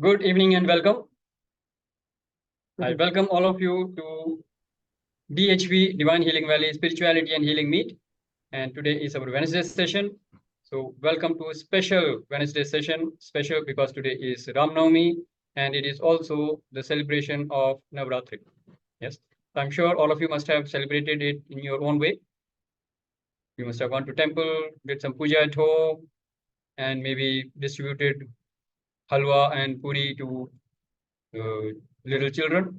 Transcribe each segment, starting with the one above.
Good evening and welcome. I welcome all of you to DHV, Divine Healing Valley Spirituality and Healing Meet. And today is our Wednesday session. So welcome to a special Wednesday session, special because today is Ram Navami and it is also the celebration of Navratri. Yes, I'm sure all of you must have celebrated it in your own way. You must have gone to temple, did some puja at home, and maybe distributed halwa and puri to little children.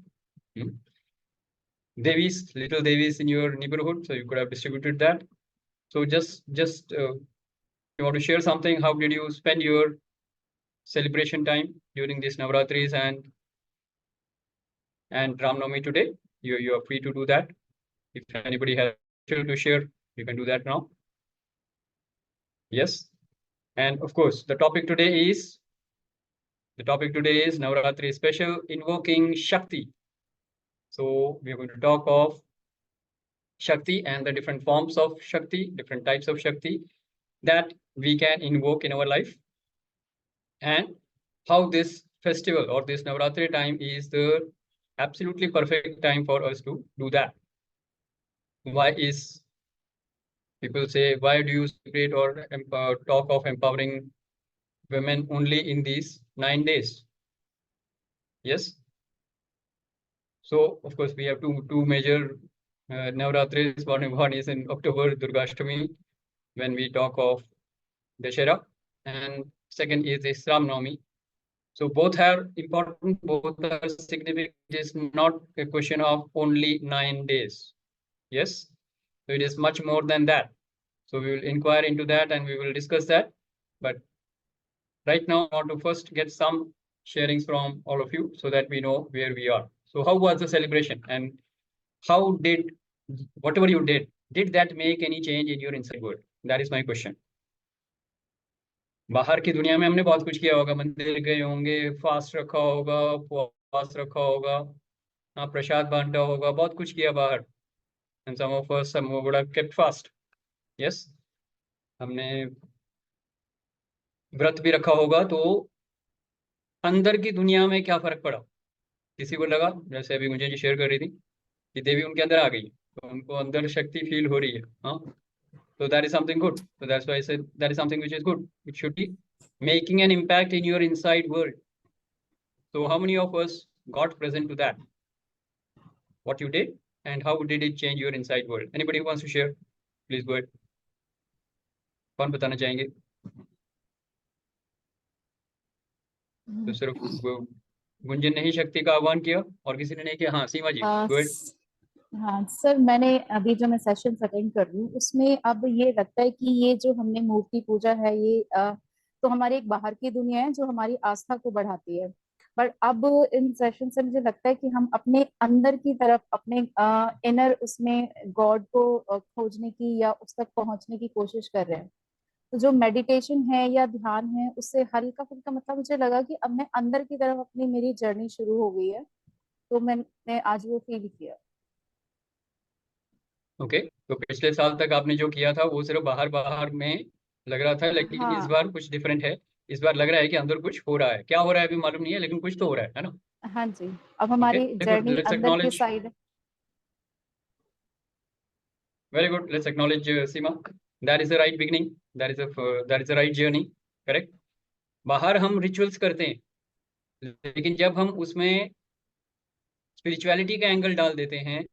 Devis, little Devis in your neighborhood, so you could have distributed that. So just you want to share something? How did you spend your celebration time during these Navratris and Ram Navami today? You are free to do that. If anybody has to share, you can do that now. Yes, and of course the topic today is Navratri special, invoking Shakti. So we are going to talk of Shakti and the different forms of Shakti, different types of Shakti that we can invoke in our life, and how this festival or this Navratri time is the absolutely perfect time for us to do that. Why is people say, why do you celebrate or talk of empowering women only in these 9 days? Yes. So of course we have two major Navratris. One is in October, Durga Ashtami, when we talk of Dashera, and second is this Ram Navami. So both are important, both are significant. It is not a question of only 9 days. Yes, so it is much more than that. So we will inquire into that and we will discuss that. But right now, I want to first get some sharings from all of you so that we know where we are. So how was the celebration, and how did whatever you did that make any change in your inside world? That is my question. बाहर की दुनिया में हमने बहुत कुछ किया होगा, मंदिर गए होंगे, फास्ट रखा होगा, उपवास रखा होगा, हाँ, प्रसाद बांटा होगा, बहुत कुछ किया बाहर. And some of us would have kept fast. Yes, हमने व्रत भी रखा होगा. तो अंदर की दुनिया में क्या फर्क पड़ा? किसी को लगा, जैसे अभी मुझे जी शेयर कर रही थी कि देवी उनके अंदर आ गई, तो उनको अंदर शक्ति फील हो रही है. हाँ, so that is something good. So that's why I said that is something which is good. It should be making an impact in your inside world. So how many of us got present to that? What you did and how did it change your inside world? Anybody who wants to share, please go ahead. कौन बताना चाहेंगे? तो सिर्फ गुंजन ने ही शक्ति का आह्वान किया और किसी ने नहीं किया? हाँ, सीमा जी, go ahead. हाँ सर, मैंने अभी जो मैं सेशन अटेंड कर रही हूँ उसमें अब ये लगता है कि ये जो हमने मूर्ति पूजा है ये तो हमारी एक बाहर की दुनिया है जो हमारी आस्था को बढ़ाती है. पर अब इन सेशन से मुझे लगता है कि हम अपने अंदर की तरफ, अपने इनर उसमें गॉड को खोजने की या उस तक पहुंचने की कोशिश कर रहे हैं. तो जो मेडिटेशन है या ध्यान है उससे हल्का फुल्का मतलब मुझे लगा कि अब मैं अंदर की तरफ अपनी मेरी जर्नी शुरू हो गई है. तो मैंने आज वो फील किया. ओके, तो पिछले साल तक आपने जो किया था वो सिर्फ बाहर में लग रहा था, लेकिन हाँ. इस बार कुछ डिफरेंट है. इस बार लग रहा है कि अंदर कुछ हो रहा है. क्या हो रहा है अभी मालूम नहीं है, लेकिन कुछ तो हो रहा है ना? हाँ जी, अब हमारी जर्नी अंदर की side. Very good. Let's acknowledge Seema. That is the right beginning. That is the right journey. Correct. बाहर हम रिचुअल्स करते हैं, लेकिन जब हम उसमें स्पिरिचुअलिटी का एंगल डाल देते हैं,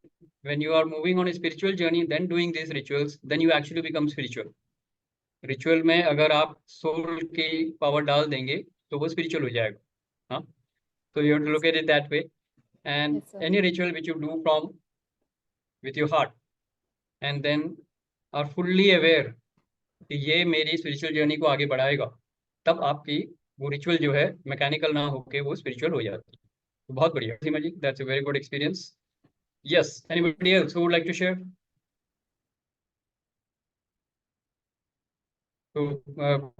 when you are moving on a spiritual journey, then doing these rituals, then you actually become spiritual. Ritual में अगर आप सोल की पावर डाल देंगे तो वो स्पिरिचुअल हो जाएगा. हाँ, so you have to look at it that way. And Yes, sir. any ritual which you do from with your heart and then are fully aware कि ये मेरी स्पिरिचुअल जर्नी को आगे बढ़ाएगा, तब आपकी वो रिचुअल जो है मैकेनिकल ना होके वो स्पिरिचुअल हो जाती है. तो बहुत बढ़िया Seema ji, that's a very good experience. Yes, anybody else who would like to share? तो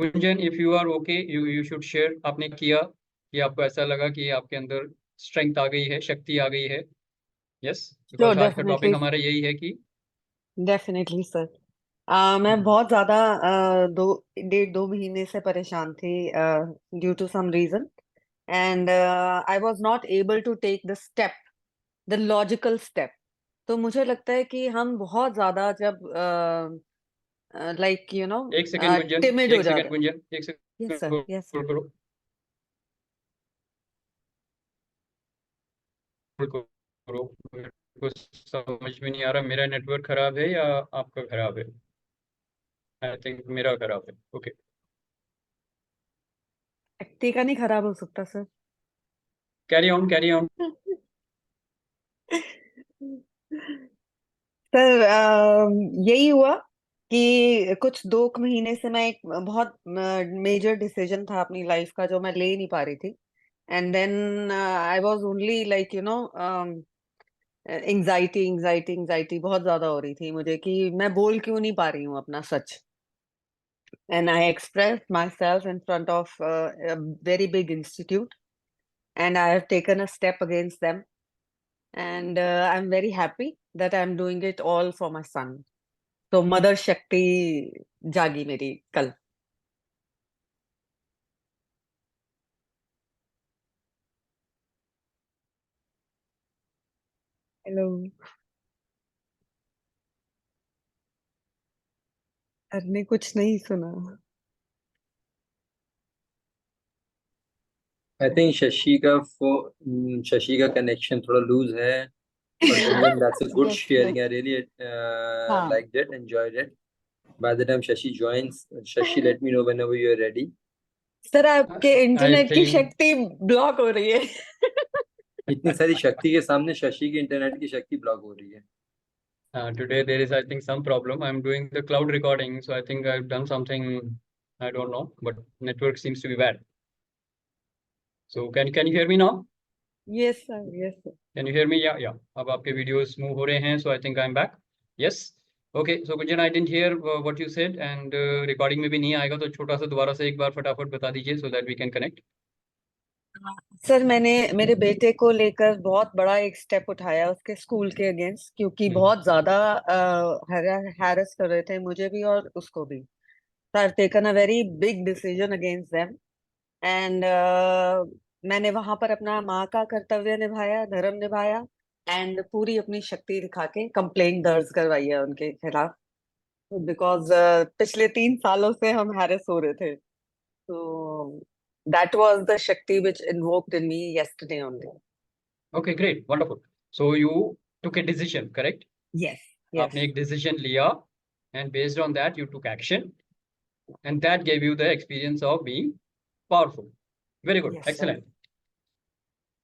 Gunjan, if you are okay, you should share. आपने किया कि आपको ऐसा लगा कि आपके अंदर स्ट्रेंथ आ गई है, शक्ति आ गई है. यस, बिकॉज़ आज का टॉपिक हमारा यही है कि डेफिनेटली सर. मैं बहुत ज्यादा 2 महीने से परेशान थी due to some reason. and I was not able to take the step, the logical step. तो मुझे लगता है कि हम बहुत ज्यादा जब like you know एक सेकंड गुंजन, timid हो एक सेकंड जाते हैं. गुंजन, एक Yes second sir, yes sir. करो करो, मेरे को समझ में नहीं आ रहा, मेरा नेटवर्क खराब है या आपका खराब है? आई थिंक मेरा खराब है। ओके, शक्ति का नहीं खराब हो सकता sir. Carry on, carry on. Sir यही हुआ कि कुछ 2 महीने से मैं एक बहुत मेजर डिसीजन था अपनी लाइफ का जो मैं ले नहीं पा रही थी. And then I was only like you know anxiety anxiety anxiety बहुत ज्यादा हो रही थी मुझे कि मैं बोल क्यों नहीं पा रही हूँ अपना सच. And I expressed myself in front of very big institute and I have taken a step against them, and I'm very happy that I'm doing it all for my son. So Mother Shakti जागी मेरी कल. Hello. ने कुछ नहीं सुना. I think Shashi का connection थोड़ा loose है. But Gunjan, that's a good Yes, sharing. yes. I really हाँ. liked it, enjoyed it. By the time Shashi joins, Shashi, let me know whenever you're ready. Sir आपके I internet की think शक्ति block हो रही है. इतनी सारी शक्ति के सामने शशि की इंटरनेट की शक्ति ब्लॉक हो रही है. today there is, I think, some problem. I'm doing the cloud recording, so I think I've done something, I don't know, but network seems to be bad. So can you hear me now? Yes sir, yes sir. Can you hear me? Yeah, yeah. अब आपके videos move हो रहे हैं, so I think I'm back. Yes. Okay. So Gunjan, I didn't hear what you said, and recording में भी नहीं आएगा, तो छोटा सा दोबारा से एक बार फटाफट बता दीजिए, so that we can connect. Sir मैंने मेरे बेटे को लेकर बहुत बड़ा एक स्टेप उठाया उसके स्कूल के अगेंस्ट, क्योंकि बहुत ज्यादा हैरेस कर रहे थे मुझे भी और उसको भी. So I've taken a very big decision against them, and मैंने वहां पर अपना माँ का कर्तव्य निभाया, धर्म निभाया, एंड पूरी अपनी शक्ति दिखा के कंप्लेंट दर्ज करवाई है उनके खिलाफ. बिकॉज पिछले 3 सालों से हम हैरेस हो रहे थे. तो that was the Shakti which invoked in me yesterday only. Okay, great, wonderful. So you took a decision, correct? Yes, yes. आपने एक decision लिया, and based on that you took action, and that gave you the experience of being powerful. Very good, Yes, excellent.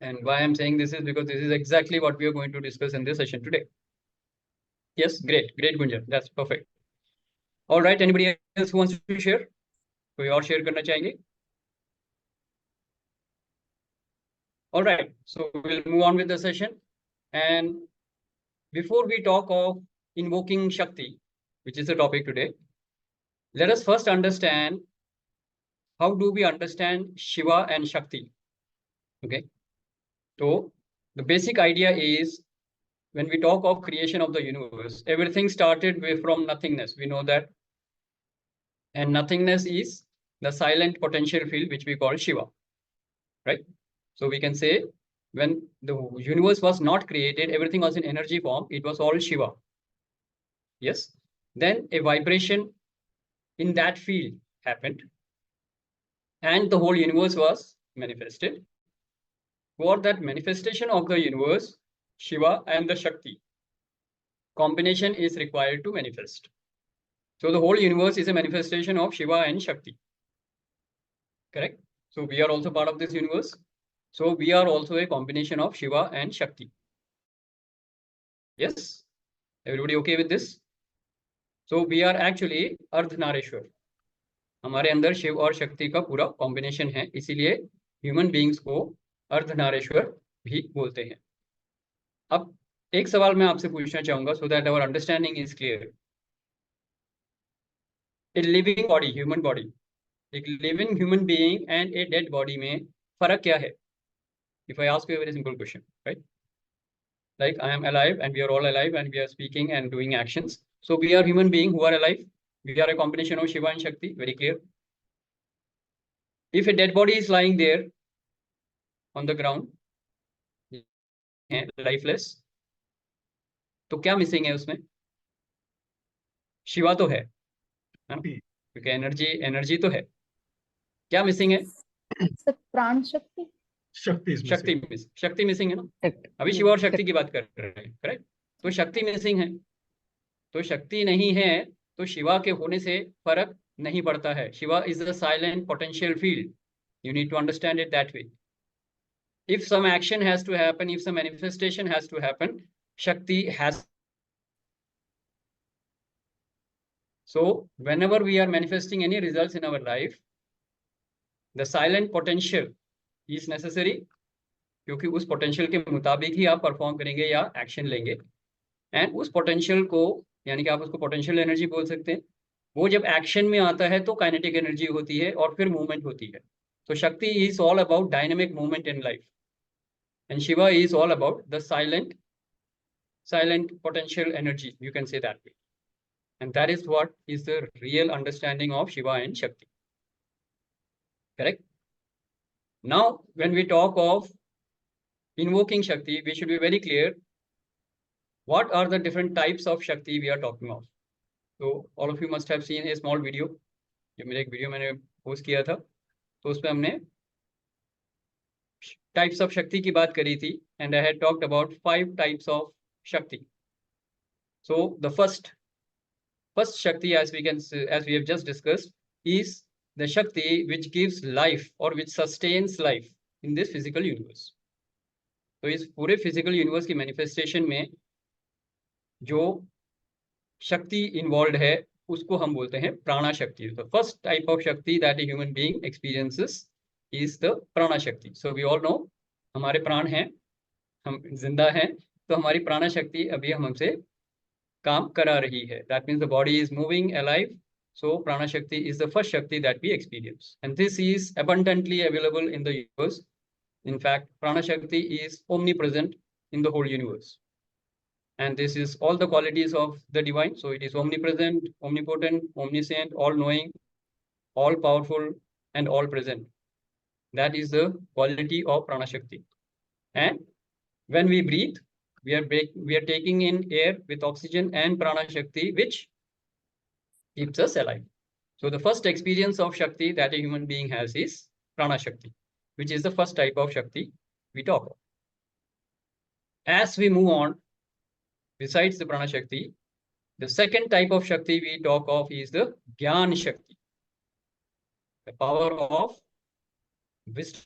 And why I'm saying this is because this is exactly what we are going to discuss in this session today. Yes, great, great Gunjan, that's perfect. All right, anybody else who wants to share? कोई और share करना चाहेंगे? All right, so we'll move on with the session. And before we talk of invoking Shakti, which is the topic today, let us first understand how do we understand Shiva and Shakti. Okay, so the basic idea is when we talk of creation of the universe, everything started from nothingness. We know that, and nothingness is the silent potential field which we call Shiva, right? So we can say when the universe was not created, everything was in energy form, it was all Shiva. Yes. Then a vibration in that field happened, and the whole universe was manifested. For that manifestation of the universe, Shiva and the Shakti combination is required to manifest. So the whole universe is a manifestation of Shiva and Shakti. Correct? So we are also part of this universe. So we are also a combination of Shiva and Shakti. Yes? Everybody okay with this? So we are actually Ardhanareshwar. हमारे अंदर शिव और शक्ति का पूरा combination है, इसीलिए human beings को अर्धनारेश्वर भी बोलते हैं. अब एक सवाल मैं आपसे पूछना चाहूंगा, so that our understanding is clear. A living body, human body, एक living human being and a dead body में फर्क क्या है? If I ask you a very simple question, right? Like I am alive and we are all alive and we are speaking and doing actions. So we are human beings who are alive. We are a combination of Shiva and Shakti, very clear. If a dead body is lying there, on the ground है, lifeless. तो क्या missing है उसमें? शिवा तो है ना, क्योंकि energy तो है। क्या मिसिंग है? सर प्राण शक्ति। शक्ति मिसिंग है ना। अभी शिवा और शक्ति की बात कर रहे हैं, करेक्ट। तो शक्ति मिसिंग है, तो शक्ति नहीं है तो शिवा के होने से फर्क नहीं पड़ता है। Shiva is a silent potential field, you need to understand it that way. If some action has to happen, if some manifestation has to happen, Shakti has. So whenever we are manifesting any results in our life, the silent potential is necessary, क्योंकि उस potential के मुताबिक ही आप perform करेंगे या action लेंगे। And उस potential को, यानी कि आप उसको पोटेंशियल एनर्जी बोल सकते हैं, वो जब एक्शन में आता है तो काइनेटिक एनर्जी होती है और फिर मूवमेंट होती है। तो शक्ति is all about dynamic movement in life, and Shiva is all about the silent potential energy, you can say that way. And that is what is the real understanding of Shiva and Shakti, correct? Now when we talk of invoking Shakti, we should be very clear what are the different types of Shakti we are talking of. So all of you must have seen a small video, जो मेरे एक video मैंने post किया था, तो उसमें हमने types of शक्ति की बात करी थी, and I had talked about 5 types of शक्ति. So the first Shakti, as we have just discussed, is the Shakti which gives life or which sustains life in this physical universe. तो इस पूरे physical universe की manifestation में जो शक्ति involved है उसको हम बोलते हैं प्राणा शक्ति. The first type of Shakti that a human being experiences is the प्राणा शक्ति. So we all know हमारे प्राण हैं, हम जिंदा हैं, तो हमारी प्राणा शक्ति अभी हमसे काम करा रही है. That means the body is moving alive. So prana shakti is the first shakti that we experience, and this is abundantly available in the universe. In fact, prana shakti is omnipresent in the whole universe, and this is all the qualities of the divine. So it is omnipresent, omnipotent, omniscient, all knowing, all powerful, and all present. That is the quality of prana shakti. And when we breathe, we are taking in air with oxygen and prana shakti, which keeps us alive. So the first experience of Shakti that a human being has is Prana Shakti, which is the first type of Shakti we talk of. As we move on, besides the Prana Shakti, the second type of Shakti we talk of is the Gyan Shakti, the power of wisdom.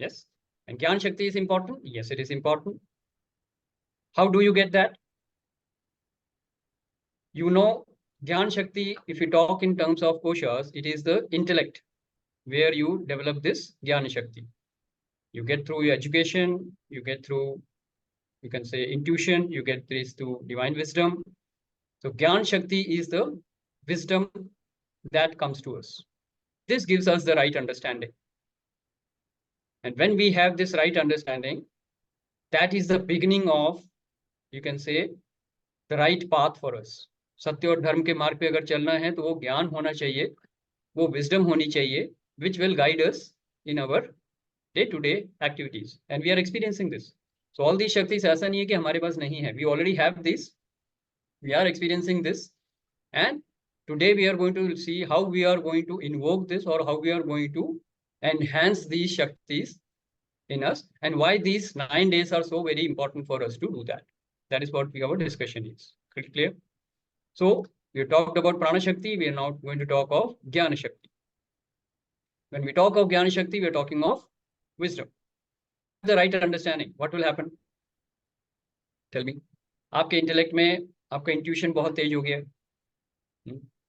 Yes, and Gyan Shakti is important. Yes, it is important. How do you get that? You know, Gyan Shakti, if you talk in terms of koshas, it is the intellect where you develop this Gyan Shakti. You get through your education, you get through, you can say, intuition, you get this through divine wisdom. So Gyan Shakti is the wisdom that comes to us. This gives us the right understanding. And when we have this right understanding, that is the beginning of, you can say, the right path for us. सत्य और धर्म के मार्ग पे अगर चलना है तो वो ज्ञान होना चाहिए, वो विजडम होनी चाहिए, which will guide us in our day-to-day activities. And we are experiencing this. So all these Shaktis ऐसा नहीं है कि हमारे पास नहीं है. We already have this. We are experiencing this. And today we are going to see how we are going to invoke this, or how we are going to enhance these Shaktis in us, and why these 9 days are so very important for us to do that. That is what our discussion is. Clear? So we talked about Prana Shakti. We are now going to talk of Jnana Shakti. When we talk of Jnana Shakti, we are talking of wisdom. The right understanding, what will happen? Tell me. आपके intellect में आपका intuition बहुत तेज हो गया.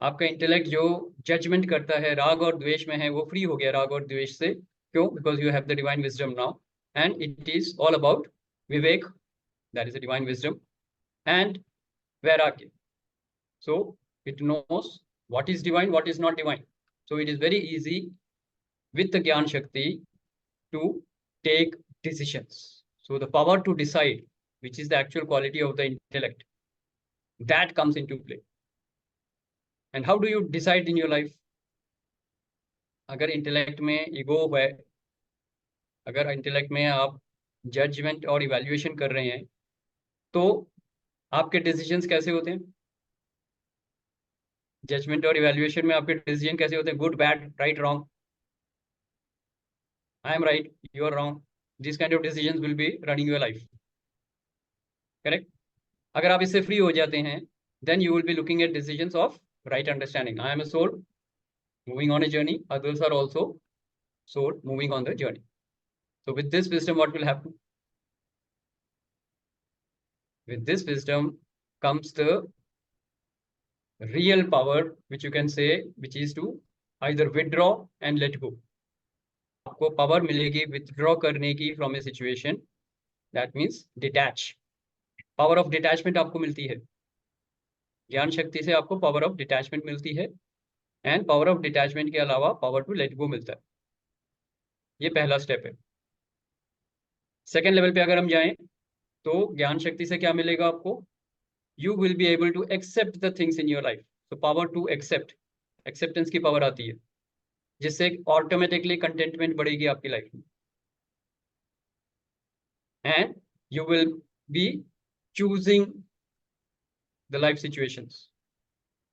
आपका intellect जो judgement करता है राग और द्वेष में है, वो फ्री हो गया राग और द्वेष से. क्यों? Because you have the divine wisdom now, and it is all about vivek, that is the divine wisdom, and vairagya. So it knows what is divine, what is not divine. So it is very easy with the Gyan Shakti to take decisions. So the power to decide, which is the actual quality of the intellect, that comes into play. And how do you decide in your life? अगर intellect में ego है, अगर intellect में आप judgement और evaluation कर रहे हैं तो आपके डिसीजंस कैसे होते हैं? जजमेंट और इवैल्यूएशन में आपके डिसीजन कैसे होते हैं? Good, bad, right, wrong, I am right, you are wrong, this kind of decisions will be running your life, correct? अगर आप इससे फ्री हो जाते हैं then you will be looking at decisions of right understanding. I am a soul moving on a journey, others are also soul moving on the journey. So with this wisdom, what will happen? With this wisdom comes the real power, which you can say, which is to either withdraw and let go. आपको power मिलेगी withdraw करने की from a situation, that means detach. Power of detachment आपको मिलती है, ज्ञान शक्ति से आपको power of detachment मिलती है, and power of detachment के अलावा power to let go मिलता है। ये पहला स्टेप है। सेकेंड लेवल पे अगर हम जाएं तो ज्ञान शक्ति से क्या मिलेगा आपको? You will be able to accept the things in your life. तो पावर टू एक्सेप्ट, एक्सेप्टेंस की पावर आती है, जिससे ऑटोमेटिकली कंटेंटमेंट बढ़ेगी आपकी लाइफ में, and you will be choosing the life situations,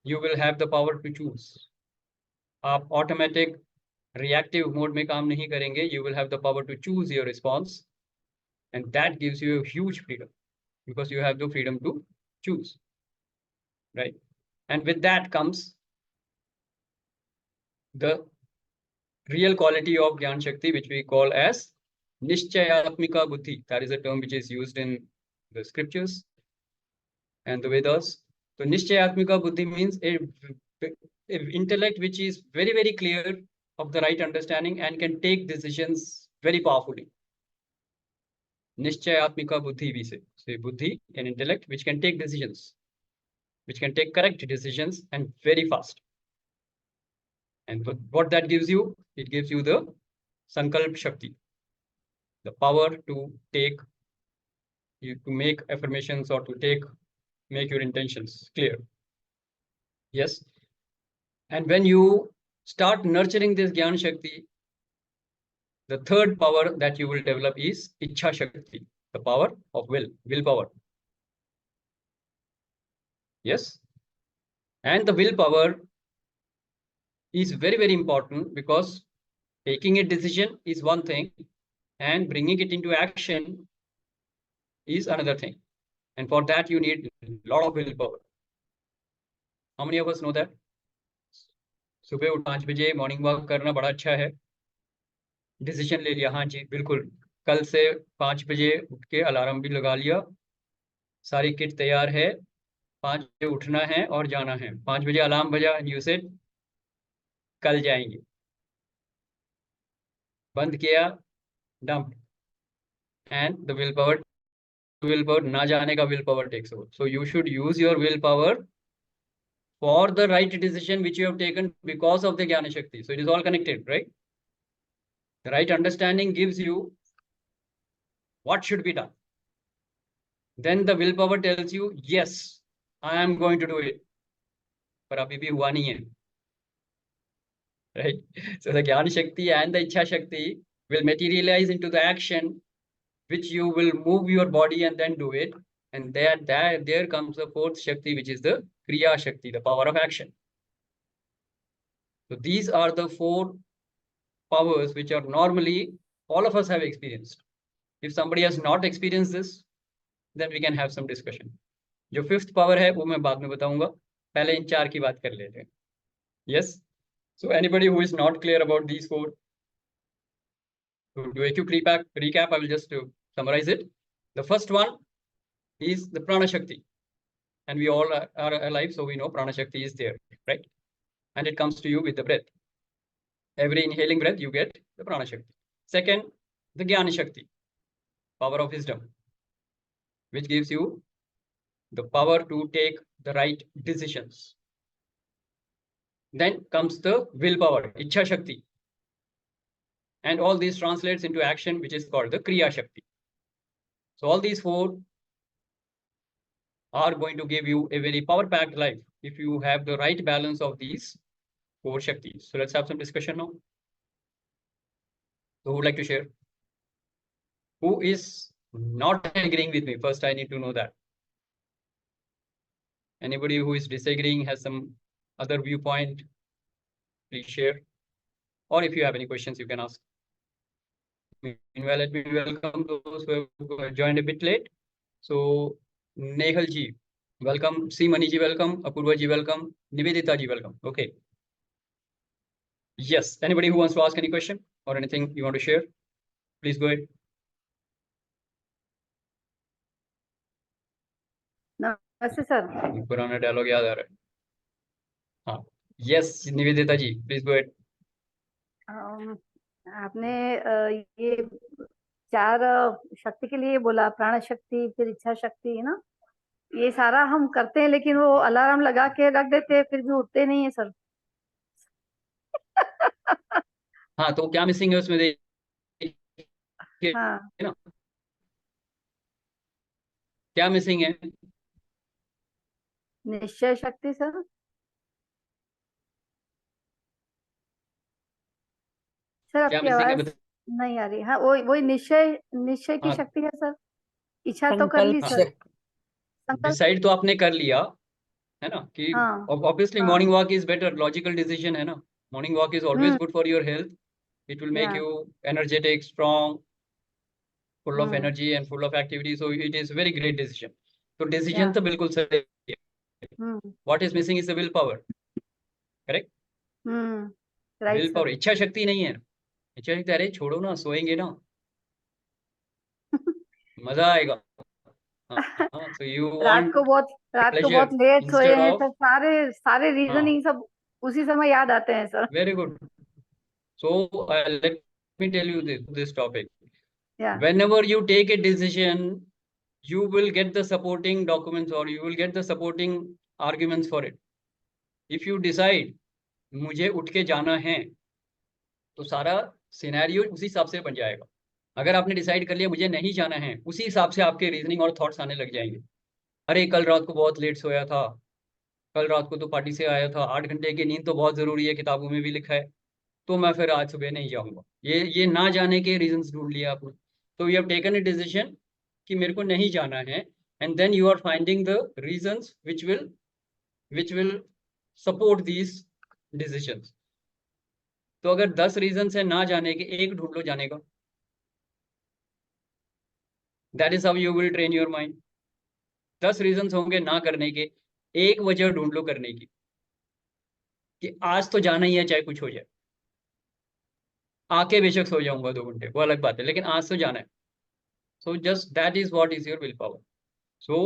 you will have the power to choose. आप automatic reactive mode में काम नहीं करेंगे, you will have the power to choose your response, and that gives you a huge freedom because you have the freedom to choose, right? And with that comes the real quality of Gyan Shakti, which we call as Nishchayatmika Buddhi. That is a term which is used in the scriptures and the Vedas. So Nishchayatmika Buddhi means a intellect which is very, very clear of the right understanding and can take decisions very powerfully. Nishchayatmika Buddhi, we say. So Buddhi, an intellect which can take decisions, which can take correct decisions and very fast. And what that gives you? It gives you the Sankalp Shakti, the power to take, to make affirmations or to make your intentions clear. Yes. And when you start nurturing this Gyan Shakti, the third power that you will develop is Ichha Shakti, the power of willpower. Yes. And the willpower is very, very important because taking a decision is one thing and bringing it into action is another thing. And for that, you need a lot of willpower. How many of us know that? सुबह उठ 5 बजे morning walk करना बड़ा अच्छा है, decision ले लिया, हाँ जी बिल्कुल, कल से 5 बजे उठ के अलार्म भी लगा लिया, सारी किट तैयार है, 5 बजे उठना है और जाना है, 5 बजे अलार्म बजा, यू सेड कल जाएंगे, बंद किया, dump, and the will power ना जाने का will power takes over. So you should use your willpower for the right decision which you have taken because of the Jnana Shakti. So it is all connected, right? The right understanding gives you what should be done. Then the willpower tells you, yes, I am going to do it. पर अभी भी हुआ नहीं है, right? So the Jnana Shakti and the Ichha Shakti will materialize into the action which you will move your body and then do it. And there comes the fourth Shakti, which is the Kriya Shakti, the power of action. So these are the 4 powers which are normally all of us have experienced. If somebody has not experienced this, then we can have some discussion. जो 5th power है वो मैं बाद में बताऊंगा, पहले इन 4 की बात कर लेते हैं. Yes. So anybody who is not clear about these 4, to do a quick recap, I will just summarize it. The first one is the Prana Shakti, and we all are alive, so we know Prana Shakti is there, right? And it comes to you with the breath. Every inhaling breath, you get the Prana Shakti. Second, the Jnana Shakti, power of wisdom, which gives you the power to take the right decisions. Then comes the willpower, Ichha Shakti. And all these translates into action, which is called the Kriya Shakti. So all these 4 are going to give you a very power-packed life if you have the right balance of these 4 Shaktis. So let's have some discussion now. So who would like to share? Who is not agreeing with me? First, I need to know that. Anybody who is disagreeing, has some other viewpoint, please share. Or if you have any questions, you can ask. Meanwhile, let me welcome those who have joined a bit late. So, Nehal ji, welcome. C Mani ji, welcome. Apurva ji, welcome. Nivedita ji, welcome. Okay. Yes. Anybody who wants to ask any question or anything you want to share, please go ahead. नमस्ते sir. पुराना dialogue याद आ रहा है। हाँ, yes Nivedita ji, please go ahead. आपने ये 4 शक्ति के लिए बोला, प्राण शक्ति, फिर इच्छा शक्ति, है ना? ये सारा हम करते हैं, लेकिन वो अलार्म लगा के रख देते हैं, फिर भी उठते नहीं है सर। हाँ, तो क्या मिसिंग है उसमें? हाँ, है ना, क्या मिसिंग है? निश्चय शक्ति सर। सर क्या आपकी मिसिंग है? आवाज नहीं आ रही। हाँ, वही निश्चय की हाँ, शक्ति है सर। इच्छा तो कर ली सर। संकल्प। डिसाइड तो आपने कर लिया है ना कि हाँ, obviously morning walk is better, logical decision है ना। Morning walk is always good for your health. It will make या, you energetic, strong, full of hmm, energy and full of activity. So it is very great decision. तो या, decision तो बिल्कुल सही है. हम्म, What is missing is the willpower. Correct? Right Willpower. Sir. इच्छा शक्ति नहीं है. इच्छा शक्ति, अरे छोड़ो ना, सोएंगे ना, मजा आएगा. हाँ, so you रात want को pleasure बहुत लेट सोए instead हैं of. सर। सारे हाँ, रीजनिंग सब उसी समय याद आते हैं sir. very good. So let me tell you this topic. या, Whenever you take a decision, you will get the supporting documents or you will get the supporting arguments for it. If you decide मुझे उठ के जाना है, तो सारा scenario उसी हिसाब से बन जाएगा. अगर आपने डिसाइड कर लिया मुझे नहीं जाना है, उसी हिसाब से आपके रीजनिंग और थॉट्स आने लग जाएंगे. अरे कल रात को बहुत लेट सोया था, कल रात को तो पार्टी से आया था, 8 घंटे की नींद तो बहुत जरूरी है, किताबों में भी लिखा है, तो मैं फिर आज सुबह नहीं जाऊंगा. ये ना जाने के रीजंस ढूंढ लिया आपने. तो you have taken a decision कि मेरे को नहीं जाना है, and then you are finding the reasons which will support these decisions. तो अगर 10 रीजंस है ना जाने के, एक ढूंढ लो जाने का. That is how you will train your mind. 10 reasons होंगे ना करने के, एक वजह ढूंढ लो करने की, कि आज तो जाना ही है चाहे कुछ हो जाए. आके बेशक सो जाऊंगा 2 घंटे, वो अलग बात है, लेकिन आज तो जाना है. So just that is what is your willpower. So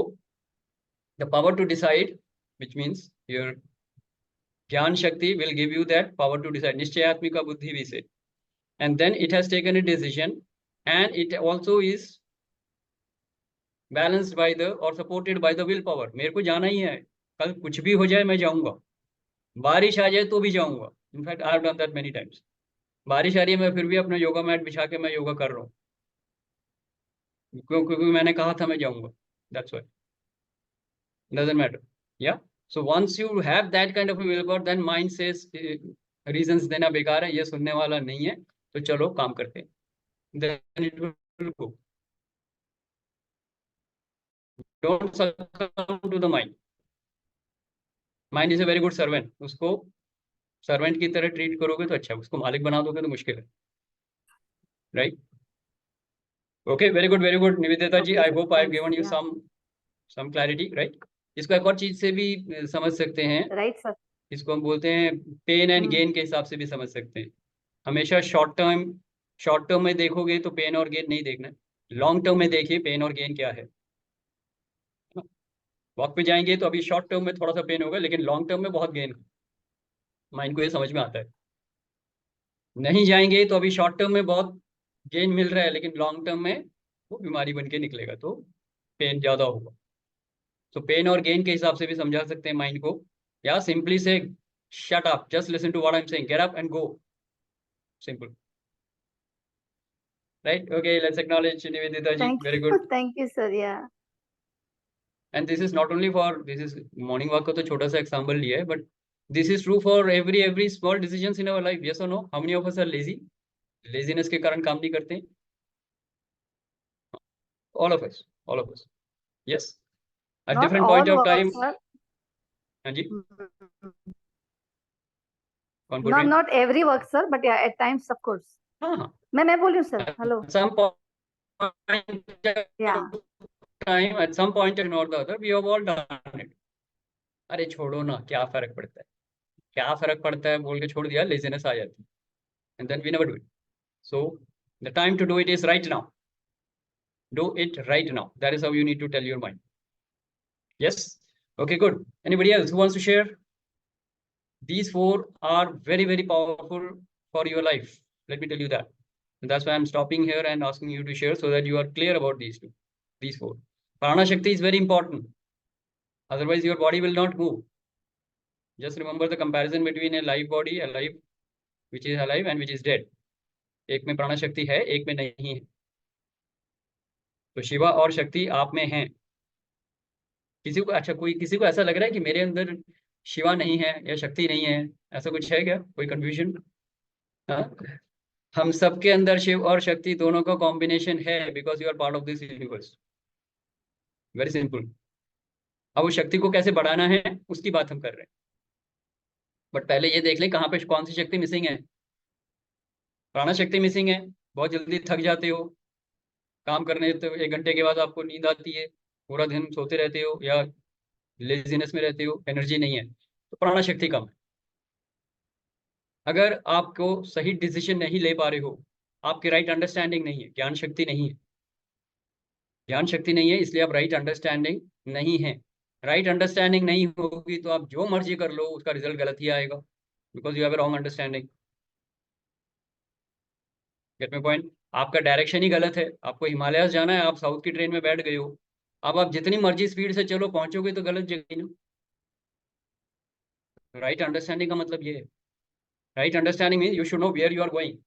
the power to decide, which means your Gyan Shakti will give you that power to decide. Nishchayatmika Buddhi we say. And then it has taken a decision, and it also is balanced by the or supported by the willpower. मेरे को जाना ही है, कल कुछ भी हो जाए मैं जाऊंगा, बारिश आ जाए तो भी जाऊंगा. In fact, I have done that many times. बारिश आ रही है, मैं फिर भी अपना योगा मैट बिछा के मैं योगा कर रहा हूँ, क्योंकि मैंने कहा था मैं जाऊंगा. That's why. Doesn't matter. Yeah. So once you have that kind of a willpower, then mind says reasons देना बेकार है, ये सुनने वाला नहीं है, तो चलो काम करते हैं. Then it will go. Don't succumb to the mind. Mind is a very good servant. उसको servant की तरह treat करोगे तो अच्छा, उसको मालिक बना दोगे तो मुश्किल है. Right? Okay, very good, very good. Nivedita ji, I hope I have given you some clarity, right? इसको एक और चीज से भी समझ सकते हैं. Right sir. इसको हम बोलते हैं पेन एंड गेन के हिसाब से भी समझ सकते हैं. हमेशा शॉर्ट टर्म में देखोगे तो पेन और गेन नहीं देखना, लॉन्ग टर्म में देखिए पेन और गेन क्या है. वॉक पे जाएंगे तो अभी शॉर्ट टर्म में थोड़ा सा पेन होगा, लेकिन लॉन्ग टर्म में बहुत गेन. माइंड को ये समझ में आता है. नहीं जाएंगे तो अभी शॉर्ट टर्म में बहुत गेन मिल रहा है, लेकिन लॉन्ग टर्म में वो बीमारी बन के निकलेगा, तो पेन ज्यादा होगा. तो पेन और गेन के हिसाब से भी समझा सकते हैं माइंड को, या सिंपली से shut up, just listen to what I'm saying, get up and go. Simple. Right? Okay, let's acknowledge Nivedita ji. Very good. Thank you sir. या, And this is not only for, this is morning walk का तो छोटा सा example लिया है, but this is true for every small decisions in our life. Yes or no? How many of us are lazy? Laziness के कारण काम नहीं करते. All of us, all of us. Yes. At Not different all point of work, time. sir. हाँ जी, कौन बोल Not रही? not every work, sir, but yeah, at times, of course. हाँ हाँ. मैं बोल रही हूँ sir. Hello. At some point Yeah. time, at some point or the other, we have all done it. अरे छोड़ो ना, क्या फर्क पड़ता है, क्या फर्क पड़ता है बोल के छोड़ दिया, लेजीनेस आ जाती है, and then we never do it. So the time to do it is right now. Do it right now. That is how you need to tell your mind. Yes. Okay, good. Anybody else who wants to share? These four are very, very powerful for your life. Let me tell you that. And that's why I'm stopping here and asking you to share so that you are clear about these two, these four. Prana Shakti is very important. Otherwise, your body will not move. Just remember the comparison between a live body, alive, which is alive and which is dead. एक में प्राणा शक्ति है, एक में नहीं है. तो शिवा और शक्ति आप में हैं. किसी को अच्छा कोई किसी को ऐसा लग रहा है कि मेरे अंदर शिवा नहीं है या शक्ति नहीं है, ऐसा कुछ है क्या? कोई कंफ्यूजन? हाँ, हम सबके अंदर शिव और शक्ति दोनों का कॉम्बिनेशन है, because you are part of this universe. Very simple. अब वो शक्ति को कैसे बढ़ाना है उसकी बात हम कर रहे हैं. बट पहले ये देख लें कहाँ पे कौन सी शक्ति मिसिंग है. प्राणा शक्ति मिसिंग है. बहुत जल्दी थक जाते हो, काम करने तो 1 घंटे के बाद आपको नींद आती है, पूरा दिन सोते रहते हो या लेजीनेस में रहते हो, एनर्जी नहीं है, तो प्राणा शक्ति कम है. अगर आपको सही डिसीजन नहीं ले पा रहे हो, आपकी राइट अंडरस्टैंडिंग नहीं है, ज्ञान शक्ति नहीं है, ज्ञान शक्ति नहीं है, इसलिए आप राइट अंडरस्टैंडिंग नहीं है. राइट अंडरस्टैंडिंग नहीं होगी तो आप जो मर्जी कर लो उसका रिजल्ट गलत ही आएगा, because you have a wrong understanding. Gate my point. आपका डायरेक्शन ही गलत है. आपको हिमालयस जाना है, आप साउथ की ट्रेन में बैठ गए हो, अब आप जितनी मर्जी स्पीड से चलो पहुंचोगे तो गलत जगह ना. राइट अंडरस्टैंडिंग का मतलब ये है. Right understanding means you should know where you are going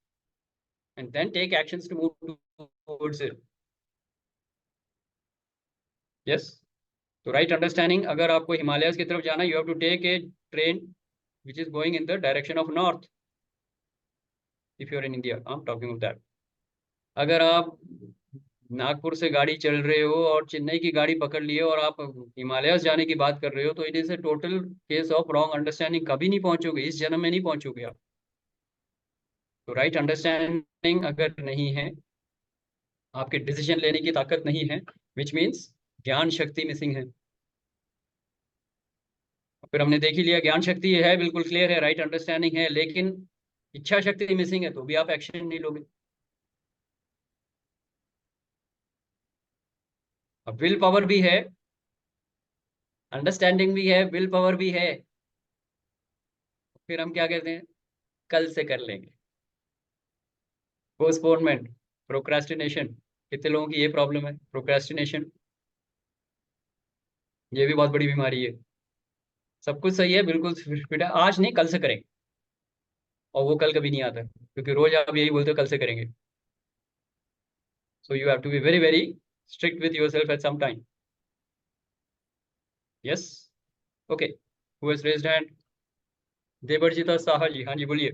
and then take actions to move towards it. Yes. तो राइट अंडरस्टैंडिंग, अगर आपको हिमालयस की तरफ जाना, you have to take a train which is going in the direction of north. If you are in India, I'm talking of that. अगर आप नागपुर से गाड़ी चल रहे हो और चेन्नई की गाड़ी पकड़ लिए और आप हिमालयस जाने की बात कर रहे हो, तो it is a total case of wrong understanding. कभी नहीं पहुंचोगे, इस जन्म में नहीं पहुंचोगे आप. तो राइट अंडरस्टैंडिंग अगर नहीं है, आपके डिसीजन लेने की ताकत नहीं है, विच मीन्स ज्ञान शक्ति मिसिंग है. फिर हमने देख ही लिया ज्ञान शक्ति है, बिल्कुल क्लियर है, राइट अंडरस्टैंडिंग है, लेकिन इच्छा शक्ति मिसिंग है, तो भी आप एक्शन नहीं लोगे. अब विल पावर भी है, अंडरस्टैंडिंग भी है, विल पावर भी है, फिर हम क्या कहते हैं, कल से कर लेंगे. Postponement, procrastination. कितने लोगों की ये प्रॉब्लम है, प्रोक्रेस्टिनेशन. ये भी बहुत बड़ी बीमारी है. सब कुछ सही है, बिल्कुल फिट है, आज नहीं कल से करेंगे, और वो कल कभी नहीं आता, क्योंकि रोज आप यही बोलते हो कल से करेंगे. So you have to be very very strict with yourself at some time. Yes. Okay. Who has raised hand? Devarjita Saha ji. हाँ जी बोलिए.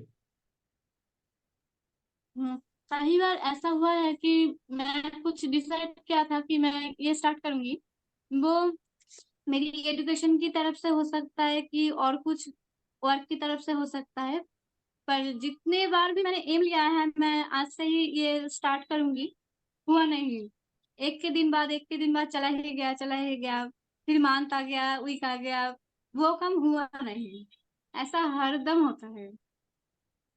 कई बार ऐसा हुआ है कि मैं कुछ डिसाइड किया था कि मैं ये स्टार्ट करूंगी, वो मेरी एजुकेशन की तरफ से हो सकता है कि और कुछ वर्क की तरफ से हो सकता है, पर जितने बार भी मैंने एम लिया है मैं आज से ही ये स्टार्ट करूंगी, हुआ नहीं. एक के दिन बाद चला ही गया, फिर मंथ आ गया, वीक आ गया, वो काम हुआ नहीं. ऐसा हरदम होता है.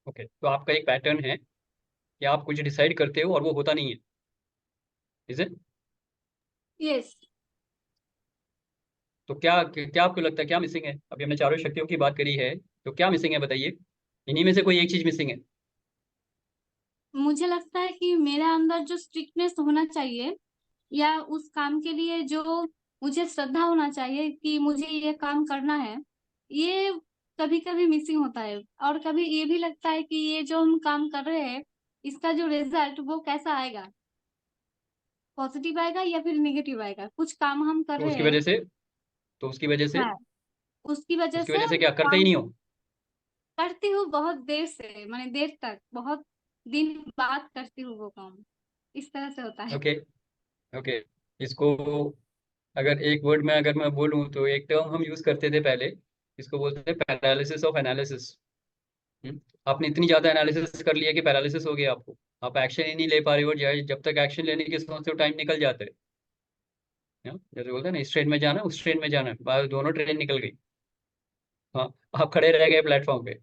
ओके. तो आपका एक पैटर्न है कि आप कुछ डिसाइड करते हो और वो होता नहीं है. Is it? यस. तो क्या क्या आपको लगता है क्या मिसिंग है? अभी हमने चारों शक्तियों की बात करी है, तो क्या मिसिंग है बताइए. इन्हीं में से कोई एक चीज मिसिंग है. मुझे लगता है कि मेरे अंदर जो स्ट्रिक्टनेस होना चाहिए या उस काम के लिए जो मुझे श्रद्धा होना चाहिए कि मुझे ये काम करना है, ये कभी कभी मिसिंग होता है. और कभी ये भी लगता है कि ये जो हम काम कर रहे हैं इसका जो रिजल्ट वो कैसा आएगा, पॉजिटिव आएगा या फिर नेगेटिव आएगा. कुछ काम हम कर तो रहे उसकी हैं. वजह से तो उसकी वजह से हाँ, उसकी वजह से क्या करते ही काम नहीं हो? करती हूँ बहुत देर से, माने देर तक, बहुत दिन बाद करती हूँ वो काम. इस तरह से होता है. ओके. ओके, इसको अगर एक वर्ड में अगर मैं बोलूं तो एक टर्म हम यूज करते थे पहले, इसको बोलते थे पैरालिसिस ऑफ एनालिसिस। आपने इतनी ज्यादा एनालिसिस कर लिया कि पैरालिसिस हो गया आपको, आप एक्शन ही नहीं ले पा रहे हो, जब तक एक्शन लेने की सोचते हो टाइम निकल जाता है। जैसे बोलते हैं ना, इस ट्रेन में जाना उस ट्रेन में जाना, बाद दोनों ट्रेन निकल गई, हाँ, आप खड़े रह गए प्लेटफॉर्म पे।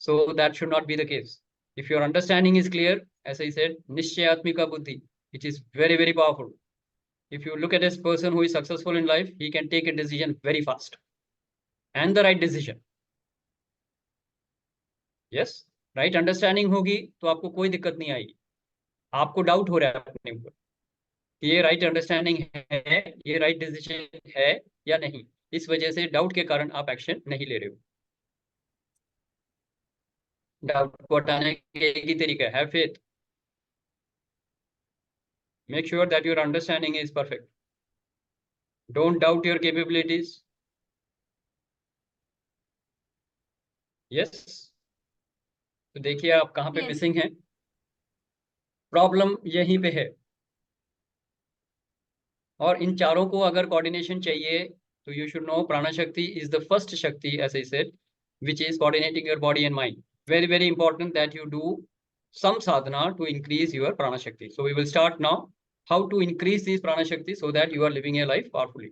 So that should not be the case. If your understanding is clear, ऐसे ही सेड, निश्चयात्मिका बुद्धि, it is very very powerful. If you look at this person who is successful in life, he can take a decision very fast and the right decision. Yes, right understanding होगी तो आपको कोई दिक्कत नहीं आएगी। आपको doubt हो रहा है अपने ऊपर कि ये राइट अंडरस्टैंडिंग है, ये राइट डिसीजन है या नहीं, इस वजह से डाउट के कारण आप एक्शन नहीं ले रहे हो। डाउट को हटाने का एक ही तरीका है faith. Make sure that your understanding is perfect. Don't doubt your capabilities. Yes. तो देखिए आप कहाँ पे Yes. मिसिंग है, प्रॉब्लम यहीं पे है। और इन चारों को अगर कोऑर्डिनेशन चाहिए तो you should know prana shakti is the first shakti, as I said, which is coordinating your body and mind. Very very important that you do some sadhana to increase your prana shakti. So we will start now how to increase these prana shakti so that you are living a life powerfully.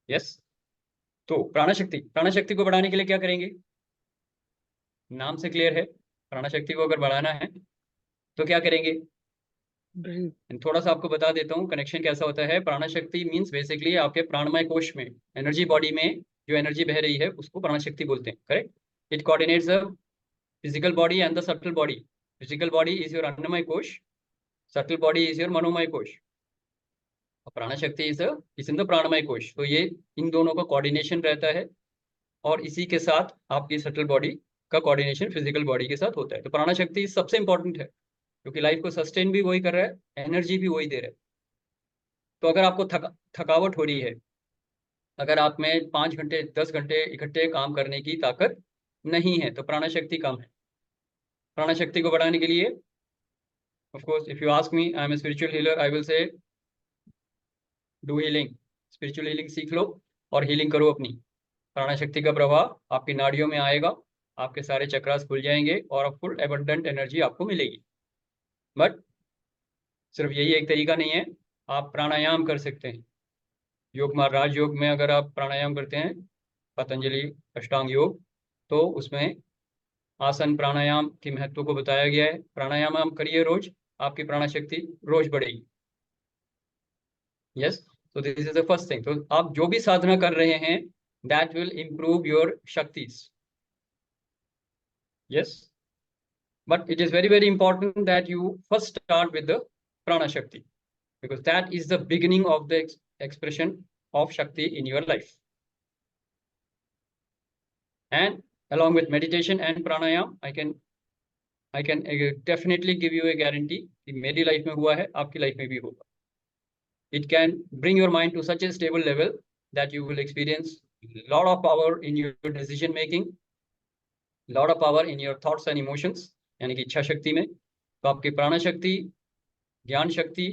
Yes. तो प्राणा शक्ति को बढ़ाने के लिए क्या करेंगे, नाम से क्लियर है, प्राणा शक्ति को अगर बढ़ाना है तो क्या करेंगे। थोड़ा सा आपको बता देता हूँ कनेक्शन कैसा होता है। प्राणा शक्ति मीन्स बेसिकली आपके प्राणमय कोश में, एनर्जी बॉडी में जो एनर्जी बह रही है उसको प्राणा शक्ति बोलते हैं, correct. It coordinates the physical body and the subtle body. Physical body is your annamaya kosha, subtle body is your मनोमय कोश, प्राणा शक्ति इज इन द प्राणमय कोश। तो ये इन दोनों का कोऑर्डिनेशन रहता है और इसी के साथ आपकी सटल बॉडी का कोऑर्डिनेशन फिजिकल बॉडी के साथ होता है। तो प्राणा शक्ति सबसे इंपॉर्टेंट है क्योंकि लाइफ को सस्टेन भी वही कर रहा है, एनर्जी भी वही दे रहा है। तो अगर आपको थकावट हो रही है, अगर आप में 5 घंटे 10 घंटे इकट्ठे काम करने की ताकत नहीं है तो प्राणा शक्ति कम है। प्राणा शक्ति को बढ़ाने के लिए, of course if you ask me, I am a spiritual healer, I will say do healing. Spiritual healing सीख लो और हीलिंग करो अपनी। प्राणा शक्ति का प्रवाह आपकी नाड़ियों में आएगा, आपके सारे चक्रास खुल जाएंगे और फुल एबंडेंट एनर्जी आपको मिलेगी। बट सिर्फ यही एक तरीका नहीं है, आप प्राणायाम कर सकते हैं। योग में, राजयोग में अगर आप प्राणायाम करते हैं, पतंजलि अष्टांग योग, तो उसमें आसन प्राणायाम के महत्व को बताया गया है। प्राणायाम आप करिए रोज, आपकी प्राणा शक्ति रोज बढ़ेगी। यस, तो this is the first thing. तो आप जो भी साधना कर रहे हैं, that will improve your shaktis. Yes, but it is very very important that you first start with the prana shakti because that is the beginning of the expression of shakti in your life. And along with meditation and pranayam, I can definitely give you a guarantee कि मेरी life में हुआ है, आपकी life में भी होगा। It can bring your mind to such a stable level that you will experience lot of power in your decision making, lot of power in your thoughts and emotions, यानी कि इच्छा शक्ति में। तो आपकी प्राणा शक्ति, ज्ञान शक्ति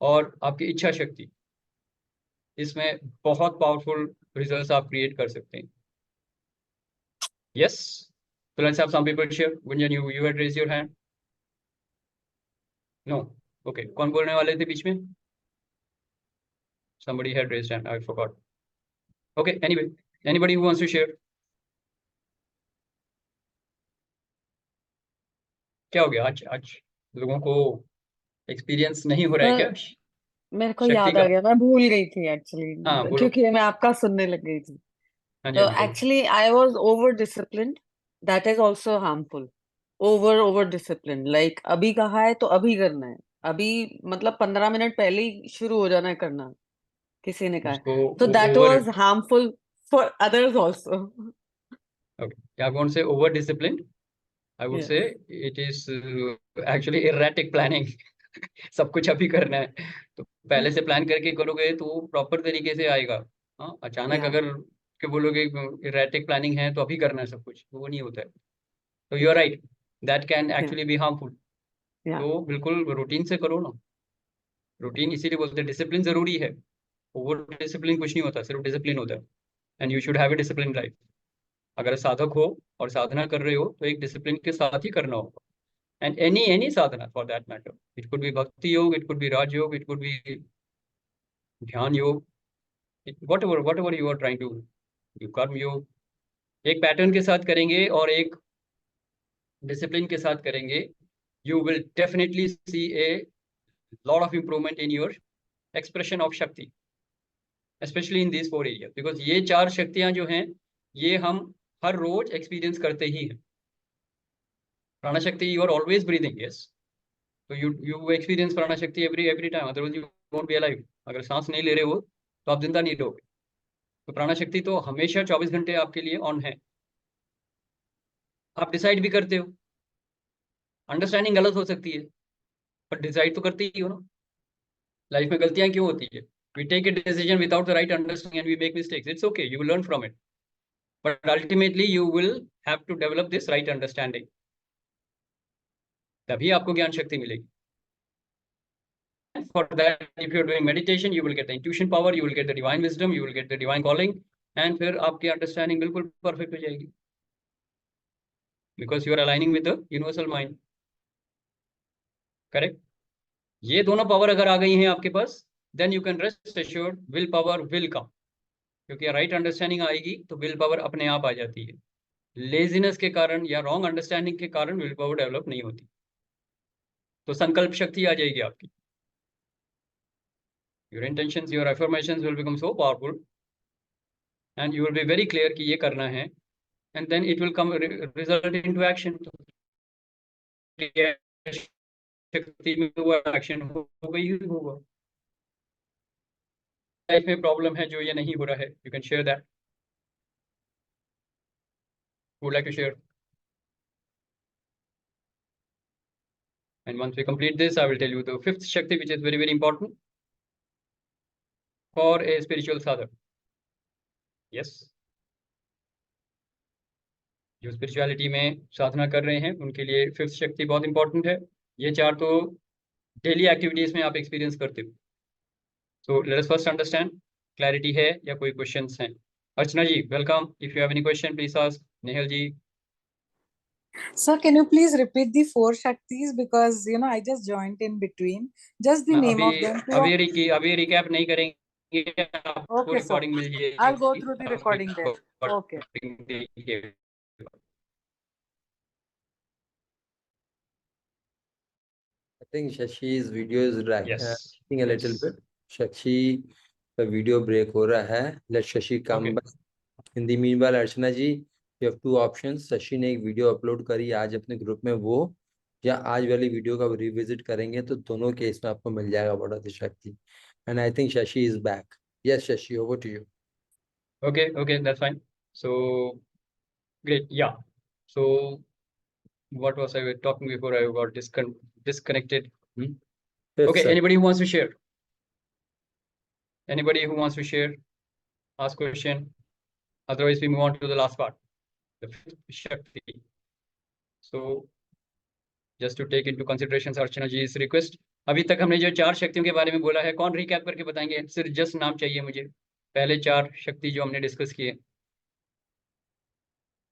और आपकी इच्छा शक्ति, इसमें बहुत पावरफुल रिजल्ट्स आप क्रिएट कर सकते हैं। Yes, so let's have some people share. Gunjan, you had raised your hand. No, okay. कौन बोलने वाले थे बीच में? Somebody had raised hand. I forgot. Okay. Anyway, anybody who wants to share? क्या हो गया आज लोगों को एक्सपीरियंस नहीं हो रहा है क्या? मेरे को शक्ति याद का? आ गया, मैं भूल गई थी एक्चुअली, हाँ, बोलो। क्योंकि मैं आपका सुनने लग गई थी। हाँ जी, तो हाँ जी, बोलो। Actually I was over disciplined, that is also harmful. Over discipline, like अभी कहा है तो अभी करना है, अभी मतलब 15 मिनट पहले ही शुरू हो जाना है करना, किसी ने कहा है। उसको तो that over, was harmful for others also. I won't say over disciplined. I would say it is actually erratic planning. सब कुछ अभी करना है, तो पहले से प्लान करके करोगे तो प्रॉपर तरीके से आएगा। हाँ, अचानक Yeah. अगर के बोलोगे erratic planning है तो अभी करना है सब कुछ, तो वो नहीं होता है। तो you are right, that can actually be harmful. Yeah. तो बिल्कुल रूटीन से करो ना। रूटीन इसीलिए बोलते हैं डिसिप्लिन जरूरी है, ओवर डिसिप्लिन कुछ नहीं होता, सिर्फ डिसिप्लिन होता है। And you should have A discipline life. अगर साधक हो और साधना कर रहे हो तो एक डिसिप्लिन के साथ ही करना होगा। And any sadhana for that matter, it could be bhakti yoga, it could be rajyoga, it could be dhyana yoga, whatever you are trying to do, karma yoga, एक पैटर्न के साथ करेंगे और एक डिसिप्लिन के साथ करेंगे, you will definitely see a lot of improvement in your expression of Shakti, especially in these 4 areas, because ये 4 शक्तियां जो हैं ये हम हर रोज एक्सपीरियंस करते ही हैं। प्राणा शक्ति, you are always breathing, yes, so you experience प्राणा शक्ति every time, otherwise you won't be alive। अगर सांस नहीं ले रहे हो तो आप जिंदा नहीं रहोगे। तो प्राणा शक्ति तो हमेशा 24 घंटे आपके लिए ऑन है। आप डिसाइड भी करते हो, अंडरस्टैंडिंग गलत हो सकती है पर डिसाइड तो करते ही हो ना। लाइफ में गलतियां क्यों होती है? We take a decision without the right understanding and we make mistakes. It's okay, you will learn from it, but ultimately you will have to develop this right understanding, तभी आपको ज्ञान शक्ति मिलेगी। For that, if you are doing meditation, you will get the intuition power, you will get the divine wisdom, you will get the divine calling, and फिर आपकी understanding बिल्कुल perfect हो जाएगी, because you are aligning with the universal mind, correct? ये दोनों power अगर आ गई हैं आपके पास, then you can rest assured will power will come, क्योंकि राइट अंडरस्टैंडिंग आएगी तो विल पावर अपने आप आ जाती है। लेजीनेस के कारण या रॉन्ग अंडरस्टैंडिंग के कारण विल पावर डेवलप नहीं होती, तो संकल्प शक्ति आ जाएगी आपकी। Your intentions, your affirmations will become so powerful and you will be very clear कि ये करना है, and then it will come result into action. शक्ति में हुआ एक्शन होगा ही होगा। लाइफ में प्रॉब्लम है जो ये नहीं हो रहा है, you can share that, would like to share. And once we complete this, I will tell you the 5th Shakti, which is very, very important for a spiritual sadhak. Yes. जो spirituality में साधना कर रहे हैं उनके लिए 5th शक्ति बहुत important है। ये 4 तो डेली एक्टिविटीज में आप एक्सपीरियंस करते हो। So let us first understand, clarity है या कोई क्वेश्चंस हैं? Archana ji, welcome. If you have any question please ask. Nehal ji. Sir, can you please repeat the 4 Shaktis, because I just joined in between. Just the name of them. अभी recap नहीं करेंगे, आपको Okay, sir. Recording मिल जाएगी। I'll go through the recording there. Okay. I think Shashi's video is Yes. lagging a little bit. Shashi, the video break हो रहा है. Let Shashi come back. In the meanwhile, Archana ji, you have 2 options. Shashi ने एक video upload करी आज अपने group में, वो या आज वाली वीडियो का रिविजिट करेंगे तो दोनों केस में आपको मिल जाएगा व्हाट आर द शक्ति। And I think Shashi is back. Yes, Shashi, over to you. Okay, that's fine. So great. Yeah. So what was I talking before I got disconnected? Okay, sir. anybody who wants to share? Anybody who wants to share? Ask question. Otherwise, we move on to the last part, the 5th Shakti. So just to take into consideration Archana ji's request, अभी तक हमने जो 4 शक्तियों के बारे में बोला है, कौन रिकैप करके बताएंगे? सिर्फ जस्ट नाम चाहिए मुझे, पहले 4 शक्ति जो हमने डिस्कस किए।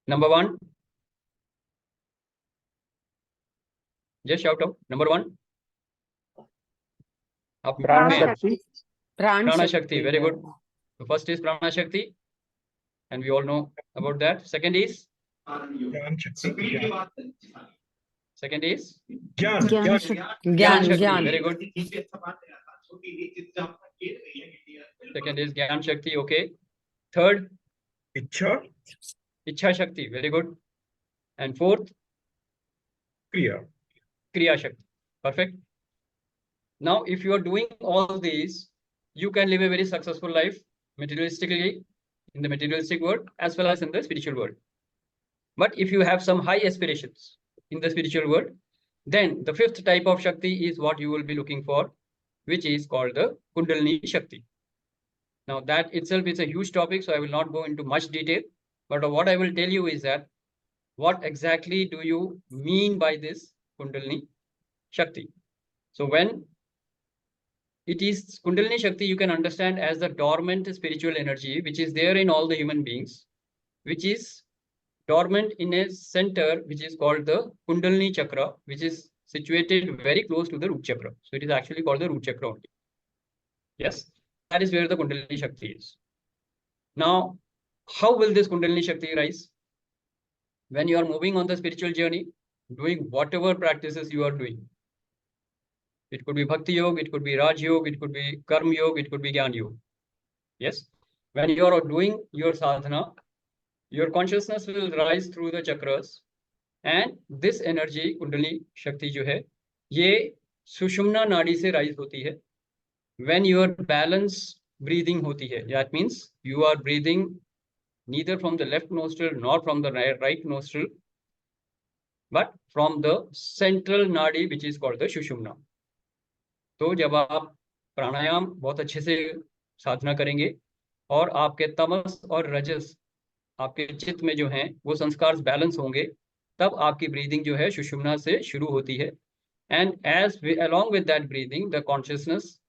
Number 1, just shout out. Number 1 आप प्राणा शक्ति, वेरी गुड। तो first is prana shakti and we all know about that. Second is gyan shakti. Second is gyan शक्ति, very good. Second is gyan शक्ति, ओके। थर्ड इच्छा शक्ति, वेरी गुड। एंड फोर्थ क्रिया शक्ति, perfect. Now if you are doing all these, you can live a very successful life materialistically in the materialistic world as well as in the spiritual world. But if you have some high aspirations in the spiritual world, then the 5th type of Shakti is what you will be looking for, which is called the Kundalini Shakti. Now that itself is a huge topic, so I will not go into much detail, but what I will tell you is that what exactly do you mean by this Kundalini Shakti? So when it is Kundalini Shakti you can understand as the dormant spiritual energy which is there in all the human beings, which is dormant in a center which is called the Kundalini Chakra, which is situated very close to the root chakra. So it is actually called the root chakra only. Yes, that is where the Kundalini Shakti is. Now, how will this Kundalini Shakti rise? When you are moving on the spiritual journey, doing whatever practices you are doing. It could be Bhakti Yoga, it could be Raj Yoga, it could be Karma Yoga, it could be Gyan Yoga. Yes, when you are doing your sadhana, your consciousness will rise through the chakras, and this energy, Kundalini Shakti जो है, ये सुषुम्ना नाड़ी से rise होती है. When your balance breathing होती है, that means you are breathing neither from the left nostril nor from the right nostril, but from the central nadi which is called the Sushumna. तो जब आप प्राणायाम बहुत अच्छे से साधना करेंगे और आपके तमस और रजस आपके चित्त में जो हैं वो संस्कार बैलेंस होंगे, तब आपकी ब्रीदिंग जो है सुषुम्ना से शुरू होती है. And as we, along with that breathing, the consciousness,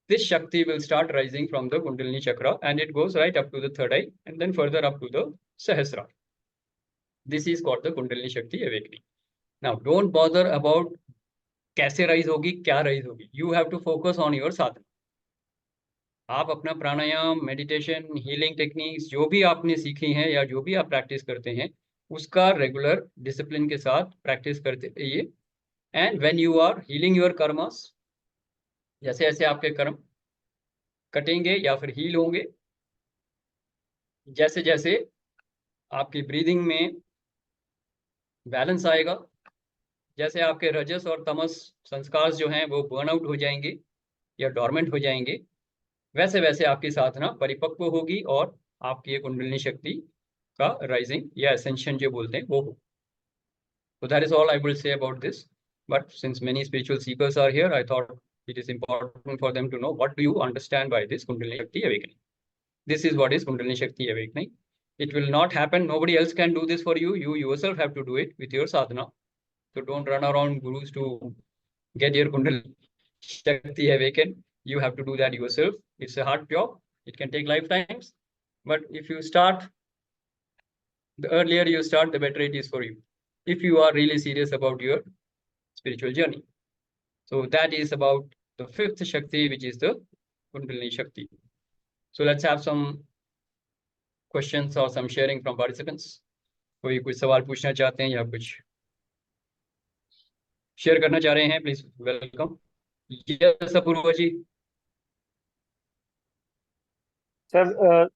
this Shakti will start rising from the Kundalini Chakra, and it goes right up to the third eye and then further up to the Sahasrara. This is called the Kundalini Shakti awakening. Now, don't bother about कैसे rise होगी, क्या rise होगी. You have to focus on your sadhana. आप अपना प्राणायाम, meditation, healing techniques जो भी आपने सीखी हैं या जो भी आप प्रैक्टिस करते हैं, उसका रेगुलर डिसिप्लिन के साथ प्रैक्टिस करते रहिए. And when you are healing your karmas, जैसे जैसे आपके कर्म कटेंगे या फिर हील होंगे, जैसे जैसे आपकी ब्रीदिंग में बैलेंस आएगा, जैसे आपके रजस और तमस संस्कार जो हैं वो बर्नआउट हो जाएंगे या डॉर्मेंट हो जाएंगे, वैसे वैसे आपकी साधना परिपक्व होगी और आपकी ये कुंडलिनी शक्ति का राइजिंग या एसेंशन जो बोलते हैं वो हो. So that is all I will say about this. But since many spiritual seekers are here, I thought it is important for them to know what do you understand by this Kundalini Shakti awakening. This is what is Kundalini Shakti awakening. It will not happen. Nobody else can do this for you. You yourself have to do it with your sadhana. So don't run around gurus to get your Kundalini Shakti awakened. You have to do that yourself. It's a hard job. It can take lifetimes. But if you start, the earlier you start, the better it is for you, if you are really serious about your spiritual journey. So that is about the fifth Shakti, which is the Kundalini Shakti. So let's have some questions or some sharing from participants. कोई कुछ सवाल पूछना चाहते हैं या कुछ share करना चाह रहे हैं, please welcome. Yes Apoorva ji. Sir,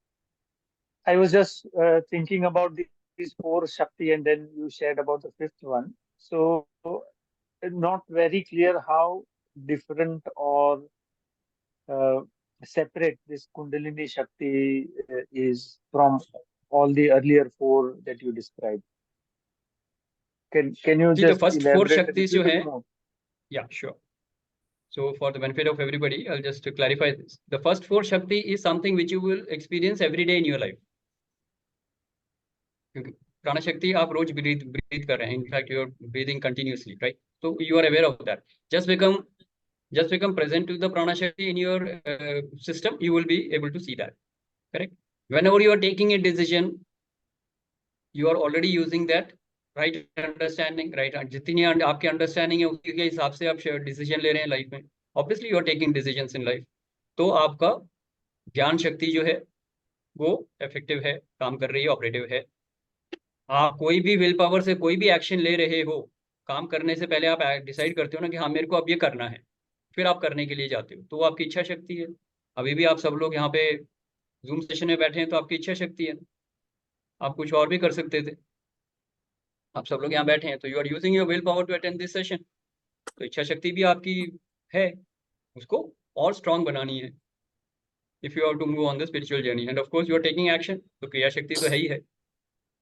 I was just thinking about these four Shakti, and then you shared about the fifth one. So, not very clear how different or separate this Kundalini Shakti is from all the earlier four that you described. Can you See, just the first four elaborate a Shaktis little जो bit है, more? yeah, sure. So for the benefit of everybody, I'll just clarify this. The first four Shakti is something which you will experience every day in your life. क्योंकि प्राण शक्ति आप रोज breathe कर रहे हैं. In fact you are breathing continuously, right? So you are aware of that. Just become present to the prana shakti in your system. You will be able to see that. Correct? Whenever you are taking a decision, you are already using that right understanding, right? जितनी आपकी understanding है उसी के हिसाब से आप decision ले रहे हैं लाइफ में. Obviously you are taking decisions in life. तो आपका ज्ञान शक्ति जो है वो इफेक्टिव है, काम कर रही है, ऑपरेटिव है. आप कोई भी विल पावर से कोई भी एक्शन ले रहे हो, काम करने से पहले आप डिसाइड करते हो ना कि हाँ मेरे को अब ये करना है, फिर आप करने के लिए जाते हो, तो वो आपकी इच्छा शक्ति है. अभी भी आप सब लोग यहाँ पे जूम सेशन में बैठे हैं तो आपकी इच्छा शक्ति है. आप कुछ और भी कर सकते थे. आप सब लोग यहाँ बैठे हैं तो you are using your will power to attend this session. तो इच्छा शक्ति भी आपकी है, उसको और स्ट्रांग बनानी है if you have to move on the spiritual journey. And of course you are taking action. तो क्रिया शक्ति तो है ही है.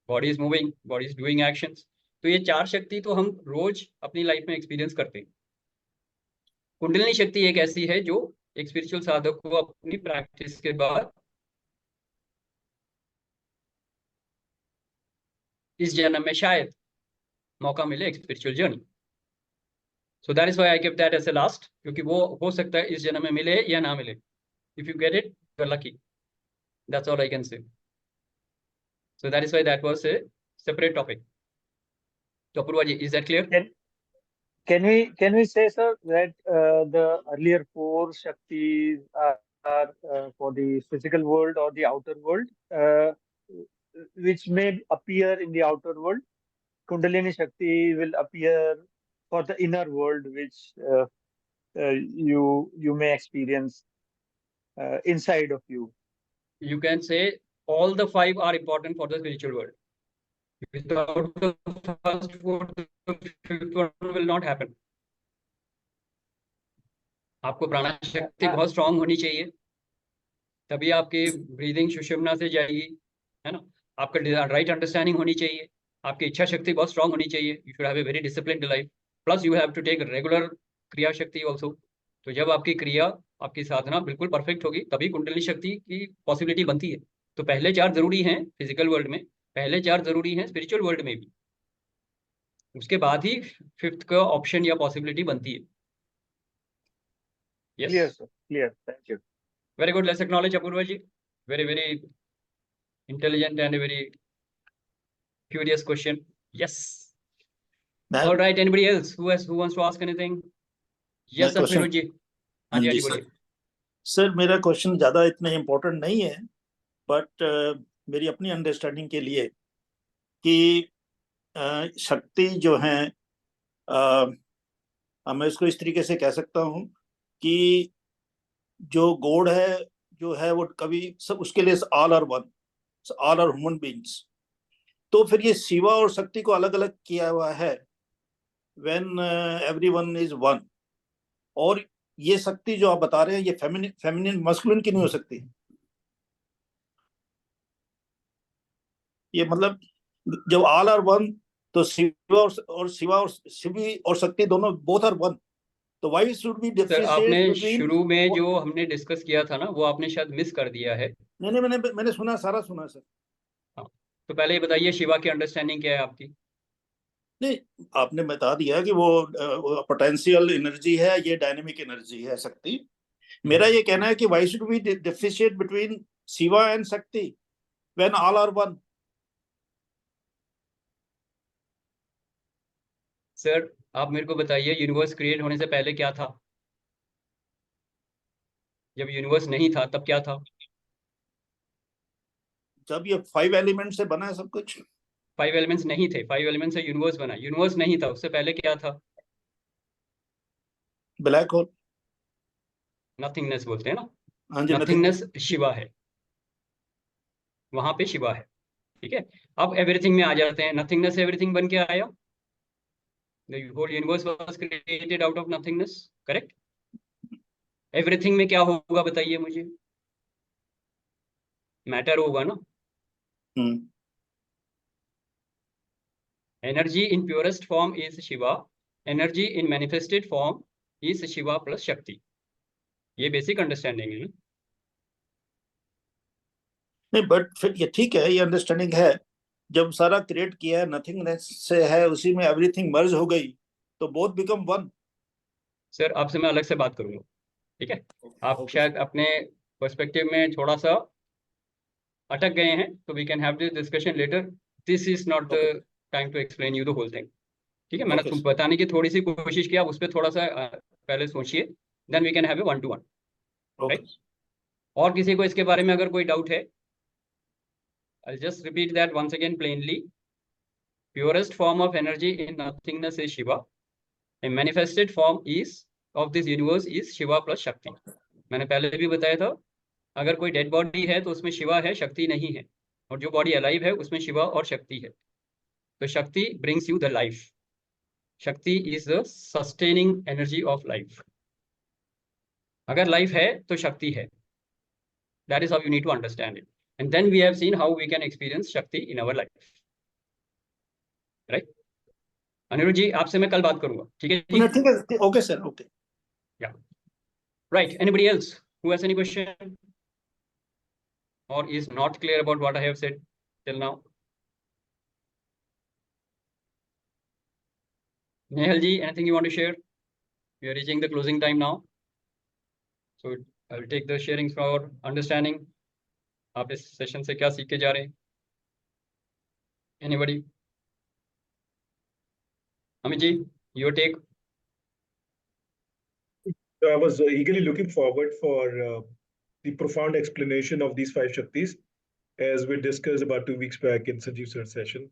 Body is moving, body is doing actions. तो ये चार शक्ति तो हम रोज अपनी लाइफ में एक्सपीरियंस करते हैं. कुंडलिनी शक्ति एक ऐसी है जो एक स्पिरिचुअल साधक को अपनी प्रैक्टिस के बाद इस जन्म में शायद मौका मिले एक spiritual journey. So that is why I kept that as a last, क्योंकि वो हो सकता है इस जन्म में मिले या ना मिले. If you get it, you're lucky. That's all I can say. So that is why that was a separate topic. So Apurva ji, is that clear? Can we say, sir, that the earlier 4 Shaktis are for the physical world or the outer world, which may appear in the outer world? Kundalini Shakti will appear for the inner world, which you may experience inside of you. You can say all the 5 are important for the spiritual world. Without the first 4, the 5th one will not happen. आपको प्राणाशक्ति बहुत strong होनी चाहिए, तभी आपकी breathing सुषुम्ना से जाएगी, है ना. आपका राइट अंडरस्टैंडिंग होनी चाहिए, आपकी इच्छा शक्ति बहुत स्ट्रांग होनी चाहिए. You should have a very disciplined life. Plus you have to take regular kriya shakti also. तो जब आपकी क्रिया, आपकी साधना बिल्कुल परफेक्ट होगी, तभी कुंडली शक्ति की पॉसिबिलिटी बनती है. तो पहले 4 जरूरी हैं फिजिकल वर्ल्ड में, पहले 4 जरूरी हैं स्पिरिचुअल वर्ल्ड में भी. उसके बाद ही 5th का ऑप्शन या पॉसिबिलिटी बनती है. Yes. Clear, sir. Clear. Thank you. Very good. Let's acknowledge Apurva ji. Very, very intelligent and a very curious question. Yes. All right. Anybody else who wants to ask anything? Yes, sir. Firoz ji. हाँ जी, बोलिए. Sir, मेरा question ज्यादा इतना important नहीं है, but मेरी अपनी अंडरस्टैंडिंग के लिए कि शक्ति जो है, मैं इसको इस तरीके से कह सकता हूँ कि जो गॉड है जो है वो कभी सब उसके लिए all are one, all are human beings. तो फिर ये शिवा और शक्ति को अलग अलग किया हुआ है व्हेन एवरीवन इज वन. और ये शक्ति जो आप बता रहे हैं ये फेमिनिन मस्कुलिन की नहीं हो सकती. ये मतलब जब ऑल आर वन तो शिवा और शिवी और शक्ति दोनों बोथ आर वन. तो व्हाई शुड बी डिफरेंशिएट? आपने शुरू में जो हमने डिस्कस किया था ना, वो आपने शायद मिस कर दिया है. नहीं, मैंने सुना, सारा सुना सर. हाँ, तो पहले ये बताइए शिवा की अंडरस्टैंडिंग क्या है आपकी? नहीं, आपने बता दिया कि वो पोटेंशियल एनर्जी है, ये डायनेमिक एनर्जी है शक्ति. मेरा ये कहना है कि why should be differentiate between Shiva and Shakti when all are one? Sir, आप मेरे को बताइए, यूनिवर्स क्रिएट होने से पहले क्या था? जब यूनिवर्स नहीं था तब क्या था? जब ये 5 एलिमेंट से बना है सब कुछ. 5 एलिमेंट्स नहीं थे, 5 एलिमेंट से यूनिवर्स बना. यूनिवर्स नहीं था, उससे पहले क्या था? Black hole. नथिंगनेस बोलते हैं ना. हाँ जी, नथिंगनेस शिवा है, वहां पे शिवा है. ठीक है. अब एवरीथिंग में आ जाते हैं. नथिंगनेस से एवरीथिंग बन के आया. The whole universe was created out of nothingness, correct? Everything में क्या होगा बताइए मुझे? मैटर होगा ना. Energy in purest form is Shiva. Energy in manifested form is Shiva plus Shakti. ये बेसिक अंडरस्टैंडिंग है. नहीं, बट फिर ये ठीक है, ये अंडरस्टैंडिंग है. जब सारा क्रिएट किया है, नथिंगनेस से है, उसी में एवरीथिंग मर्ज हो गई, तो बोथ बिकम वन. सर, आपसे मैं अलग से बात करूंगा. ठीक है. आप शायद अपने पर्सपेक्टिव में थोड़ा सा अटक गए हैं, तो we can have this discussion later. This is not the time to explain you the whole thing. ठीक है. मैंने बताने की थोड़ी सी कोशिश किया, उस पर थोड़ा सा पहले सोचिए, then we can have a 1-to-1. Right. और किसी को इसके बारे में अगर कोई डाउट है, I'll just repeat that once again plainly. Purest form of energy in nothingness is Shiva. A manifested form of this universe is Shiva plus Shakti. मैंने पहले भी बताया था, अगर कोई डेड बॉडी है तो उसमें शिवा है, शक्ति नहीं है. और जो बॉडी अलाइव है उसमें शिवा और शक्ति है. तो शक्ति brings you the life. शक्ति is the sustaining energy of life. अगर लाइफ है तो शक्ति है. That is how you need to understand it. And then we have seen how we can experience Shakti in our life. Right? Anirudh ji, आपसे मैं कल बात करूंगा. ठीक है जी? ठीक है. Okay sir. Okay. Yeah. Right. Anybody else who has any question or is not clear about what I have said till now? Nehal ji, anything you want to share? we are reaching the closing time now. So I will take the sharings for understanding. आप इस session से क्या सीख के जा रहे हैं? Anybody? Amit ji, your take. I was eagerly looking forward for the profound explanation of these 5 Shaktis, as we discussed about 2 weeks back in Sanjeev Sir's session.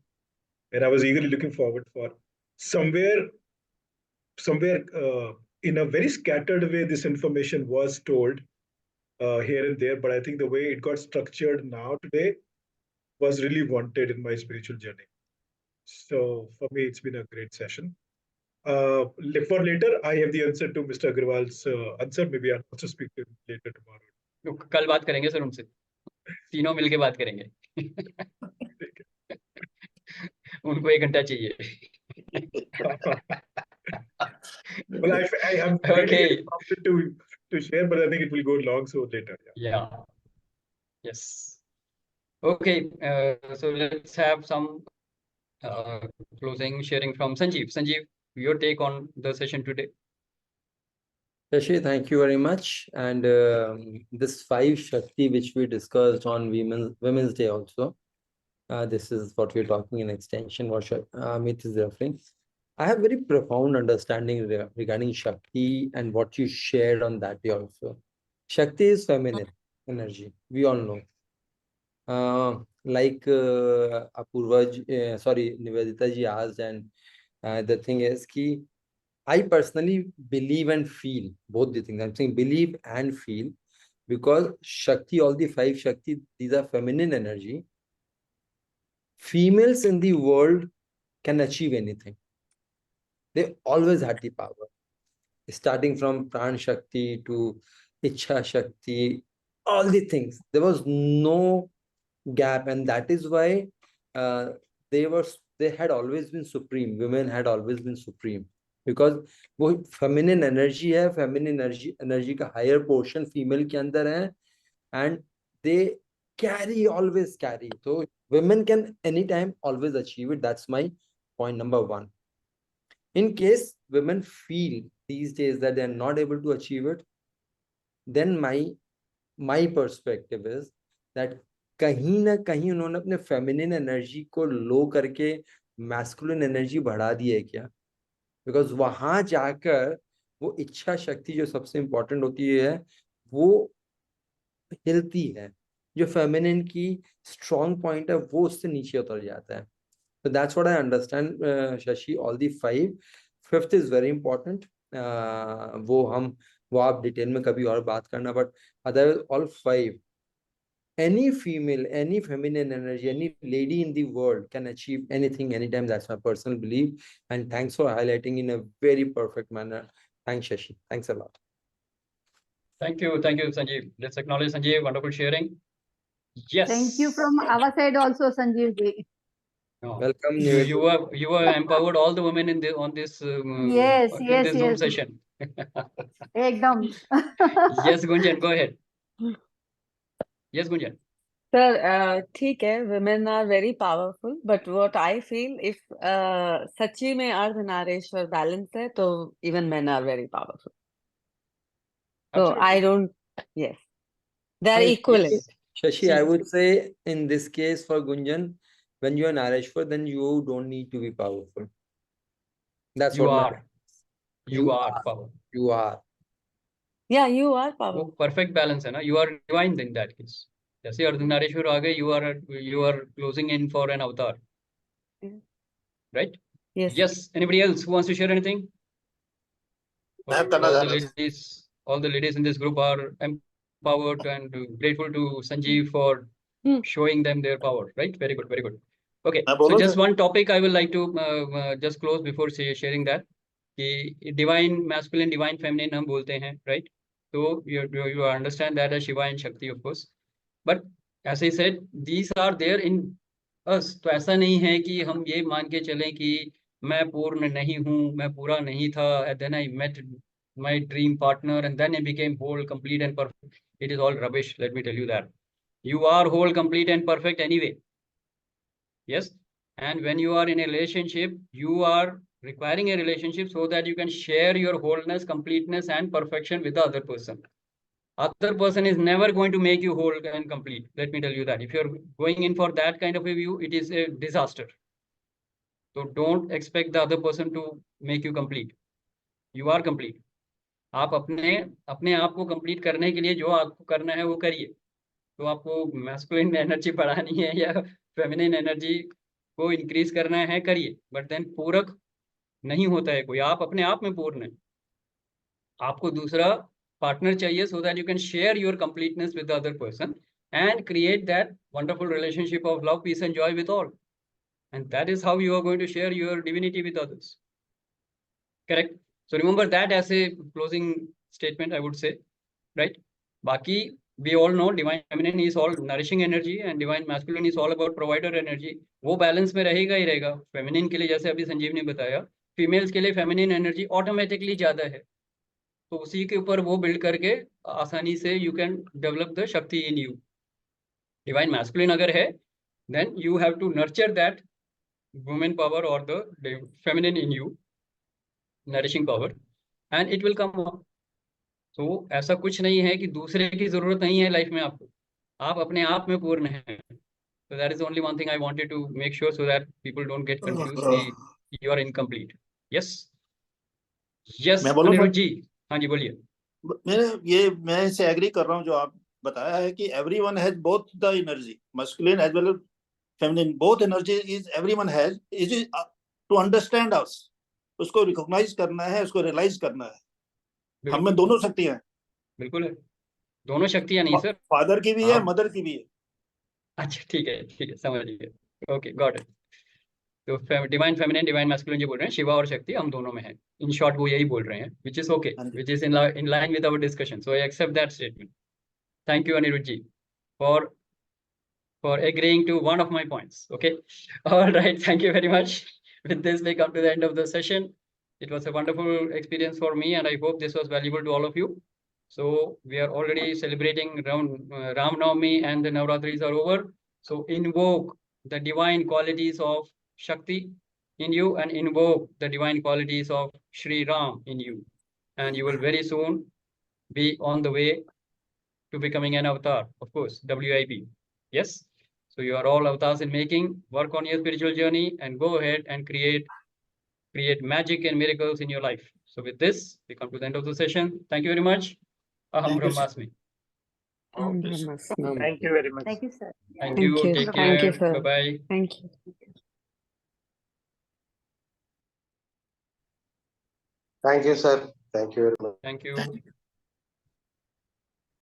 And I was eagerly looking forward for somewhere in a very scattered way, this information was told here and there, but I think the way it got structured now today was really wanted in my spiritual journey. So for me, it's been a great session. For later, I have the answer to Mr. Agarwal's answer. Maybe I'll also speak to him later tomorrow. कल बात करेंगे sir उनसे, तीनों मिलके बात करेंगे. उनको 1 घंटा चाहिए. Well, I am Okay. to share, but I think it will go long, so later. Yeah. Yes. Okay. So let's have some closing sharing from Sanjeev. Sanjeev, your take on the session today. Shashi, thank you very much. And this 5 Shakti which we discussed on Women's Day also, this is what we're talking in extension, what Amit is referring. I have very profound understanding regarding Shakti and what you shared on that day also. Shakti is feminine energy, we all know. Like Apurva, Nivedita ji asked, and the thing is ki I personally believe and feel both the things. I'm saying believe and feel, because Shakti, all the 5 Shakti, these are feminine energy. Females in the world can achieve anything. They always had the power. Starting from Pran Shakti to Ichha Shakti, all the things. There was no gap, and that is why they had always been supreme. Women had always been supreme. Because वो feminine energy है, feminine energy का higher portion female के अंदर है, and they always carry. So women can anytime always achieve it. That's my point number 1. In case women feel these days that they are not able to achieve it, then my perspective is that कहीं ना कहीं उन्होंने अपने feminine energy को low करके masculine energy बढ़ा दी है क्या? Because वहां जाकर वो इच्छा शक्ति जो सबसे इंपॉर्टेंट होती है वो हिलती है, जो फेमिनिन की स्ट्रॉन्ग पॉइंट है वो उससे नीचे उतर जाता है. So that's what I understand, Shashi, all the 5. 5th is very important. वो आप डिटेल में कभी और बात करना, but otherwise all 5, any female, any feminine energy, any lady in the world can achieve anything, anytime. That's my personal belief. And thanks for highlighting in a very perfect manner. Thanks, Shashi. Thanks a lot. Thank you, Sanjeev. Let's acknowledge Sanjeev. Wonderful sharing. Yes. Thank you from our side also, Sanjeev ji. Welcome. You were empowered all the women on this Zoom session. Ekdam. Yes, Gunjan, go ahead. Yes, Gunjan. Sir, ठीक है, women are very powerful, but what I feel, if सच्ची में Ardhanarishvara balance है, तो even men are very powerful. So Absolutely. I don't, yes, they are equivalent. Yes. Shashi, I would say in this case for Gunjan, when you are Nareshwar, then you don't need to be powerful. That's You what are. You are powerful. You are. Yeah, you are वो powerful. perfect balance है ना. You are divine in that case. जैसे अर्धनारीश्वर आ गए, you are closing in for an avatar. Right? Yes. Yes. Anybody else who wants to share anything? All the ladies in this group are empowered and grateful to Sanjeev for showing them their power. Right? Very good. Very good. Okay. So just one topic I would like to just close before sharing that. कि divine masculine, divine feminine हम बोलते हैं, right? So you understand that as Shiva and Shakti, of course. But as I said, these are there in us. तो ऐसा नहीं है कि हम ये मान के चलें कि मैं पूर्ण नहीं हूँ, मैं पूरा नहीं था, and then I met my dream partner and then I became whole, complete and perfect. It is all rubbish. Let me tell you that. You are whole, complete and perfect anyway. Yes. And when you are in a relationship, you are requiring a relationship so that you can share your wholeness, completeness, and perfection with the other person. Other person is never going to make you whole and complete. Let me tell you that. If you're going in for that kind of a view, it is a disaster. So don't expect the other person to make you complete. You are complete. आप अपने आप को complete करने के लिए जो आपको करना है वो करिए. तो आपको मैस्कुलिन एनर्जी बढ़ानी है या फेमिनिन एनर्जी को इंक्रीज करना है, करिए. बट देन पूरक नहीं होता है कोई. आप अपने आप में पूर्ण है. आपको दूसरा पार्टनर चाहिए so that you can share your completeness with the other person and create that wonderful relationship of love, peace, and joy with all. And that is how you are going to share your divinity with others. Correct? So remember that as a closing statement, I would say, right? Baki, we all know divine feminine is all nourishing energy and divine masculine is all about provider energy. वो balance में रहेगा ही रहेगा. Feminine के लिए जैसे अभी संजीव ने बताया, females के लिए feminine energy automatically ज़्यादा है. तो उसी के ऊपर वो build करके आसानी से you can develop the Shakti in you. Divine masculine अगर है, then you have to nurture that woman power or the feminine in you, nourishing power, and it will come up. तो ऐसा कुछ नहीं है कि दूसरे की जरूरत नहीं है लाइफ में आपको. आप अपने आप में पूर्ण हैं. So that is the only one thing I wanted to make sure so that people don't get confused. You are incomplete. Yes. Yes. मैं बोलूं अनिरुद्ध जी, हाँ जी बोलिए. मैं इसे एग्री कर रहा हूँ जो आप बताया है कि everyone has both the energy, masculine as well as feminine. Both energy is everyone has. It is to understand us. उसको रिकॉग्नाइज करना है, उसको रियलाइज करना है. हम में दोनों शक्तियां हैं. बिल्कुल है. दोनों शक्तियां नहीं सर, फादर की भी है, मदर की भी है. अच्छा ठीक है समझ लीजिए. Okay got it. तो डिवाइन फेमिनिन डिवाइन मैस्कुलिन जो बोल रहे हैं, शिवा और शक्ति हम दोनों में है. इन शॉर्ट वो यही बोल रहे हैं, which is okay, which is in line with our discussion. So I accept that statement. Thank you Aniruddh ji for agreeing to one of my points. Okay. All right. Thank you very much. With this, we come to the end of the session. It was a wonderful experience for me, and I hope this was valuable to all of you. So we are already celebrating Ram Navami and the Navratris are over. So invoke the divine qualities of Shakti in you and invoke the divine qualities of Shri Ram in you. And you will very soon be on the way to becoming an avatar, of course, WIP. Yes. So you are all avatars in making. Work on your spiritual journey and go ahead and create magic and miracles in your life. So with this, we come to the end of the session. Thank you very much. Aham Brahmasmi. Thank you very much. Thank you, sir. Thank you. Take care. Thank you, sir. Bye-bye. Thank you. Thank you, sir. Thank you very much. Thank you.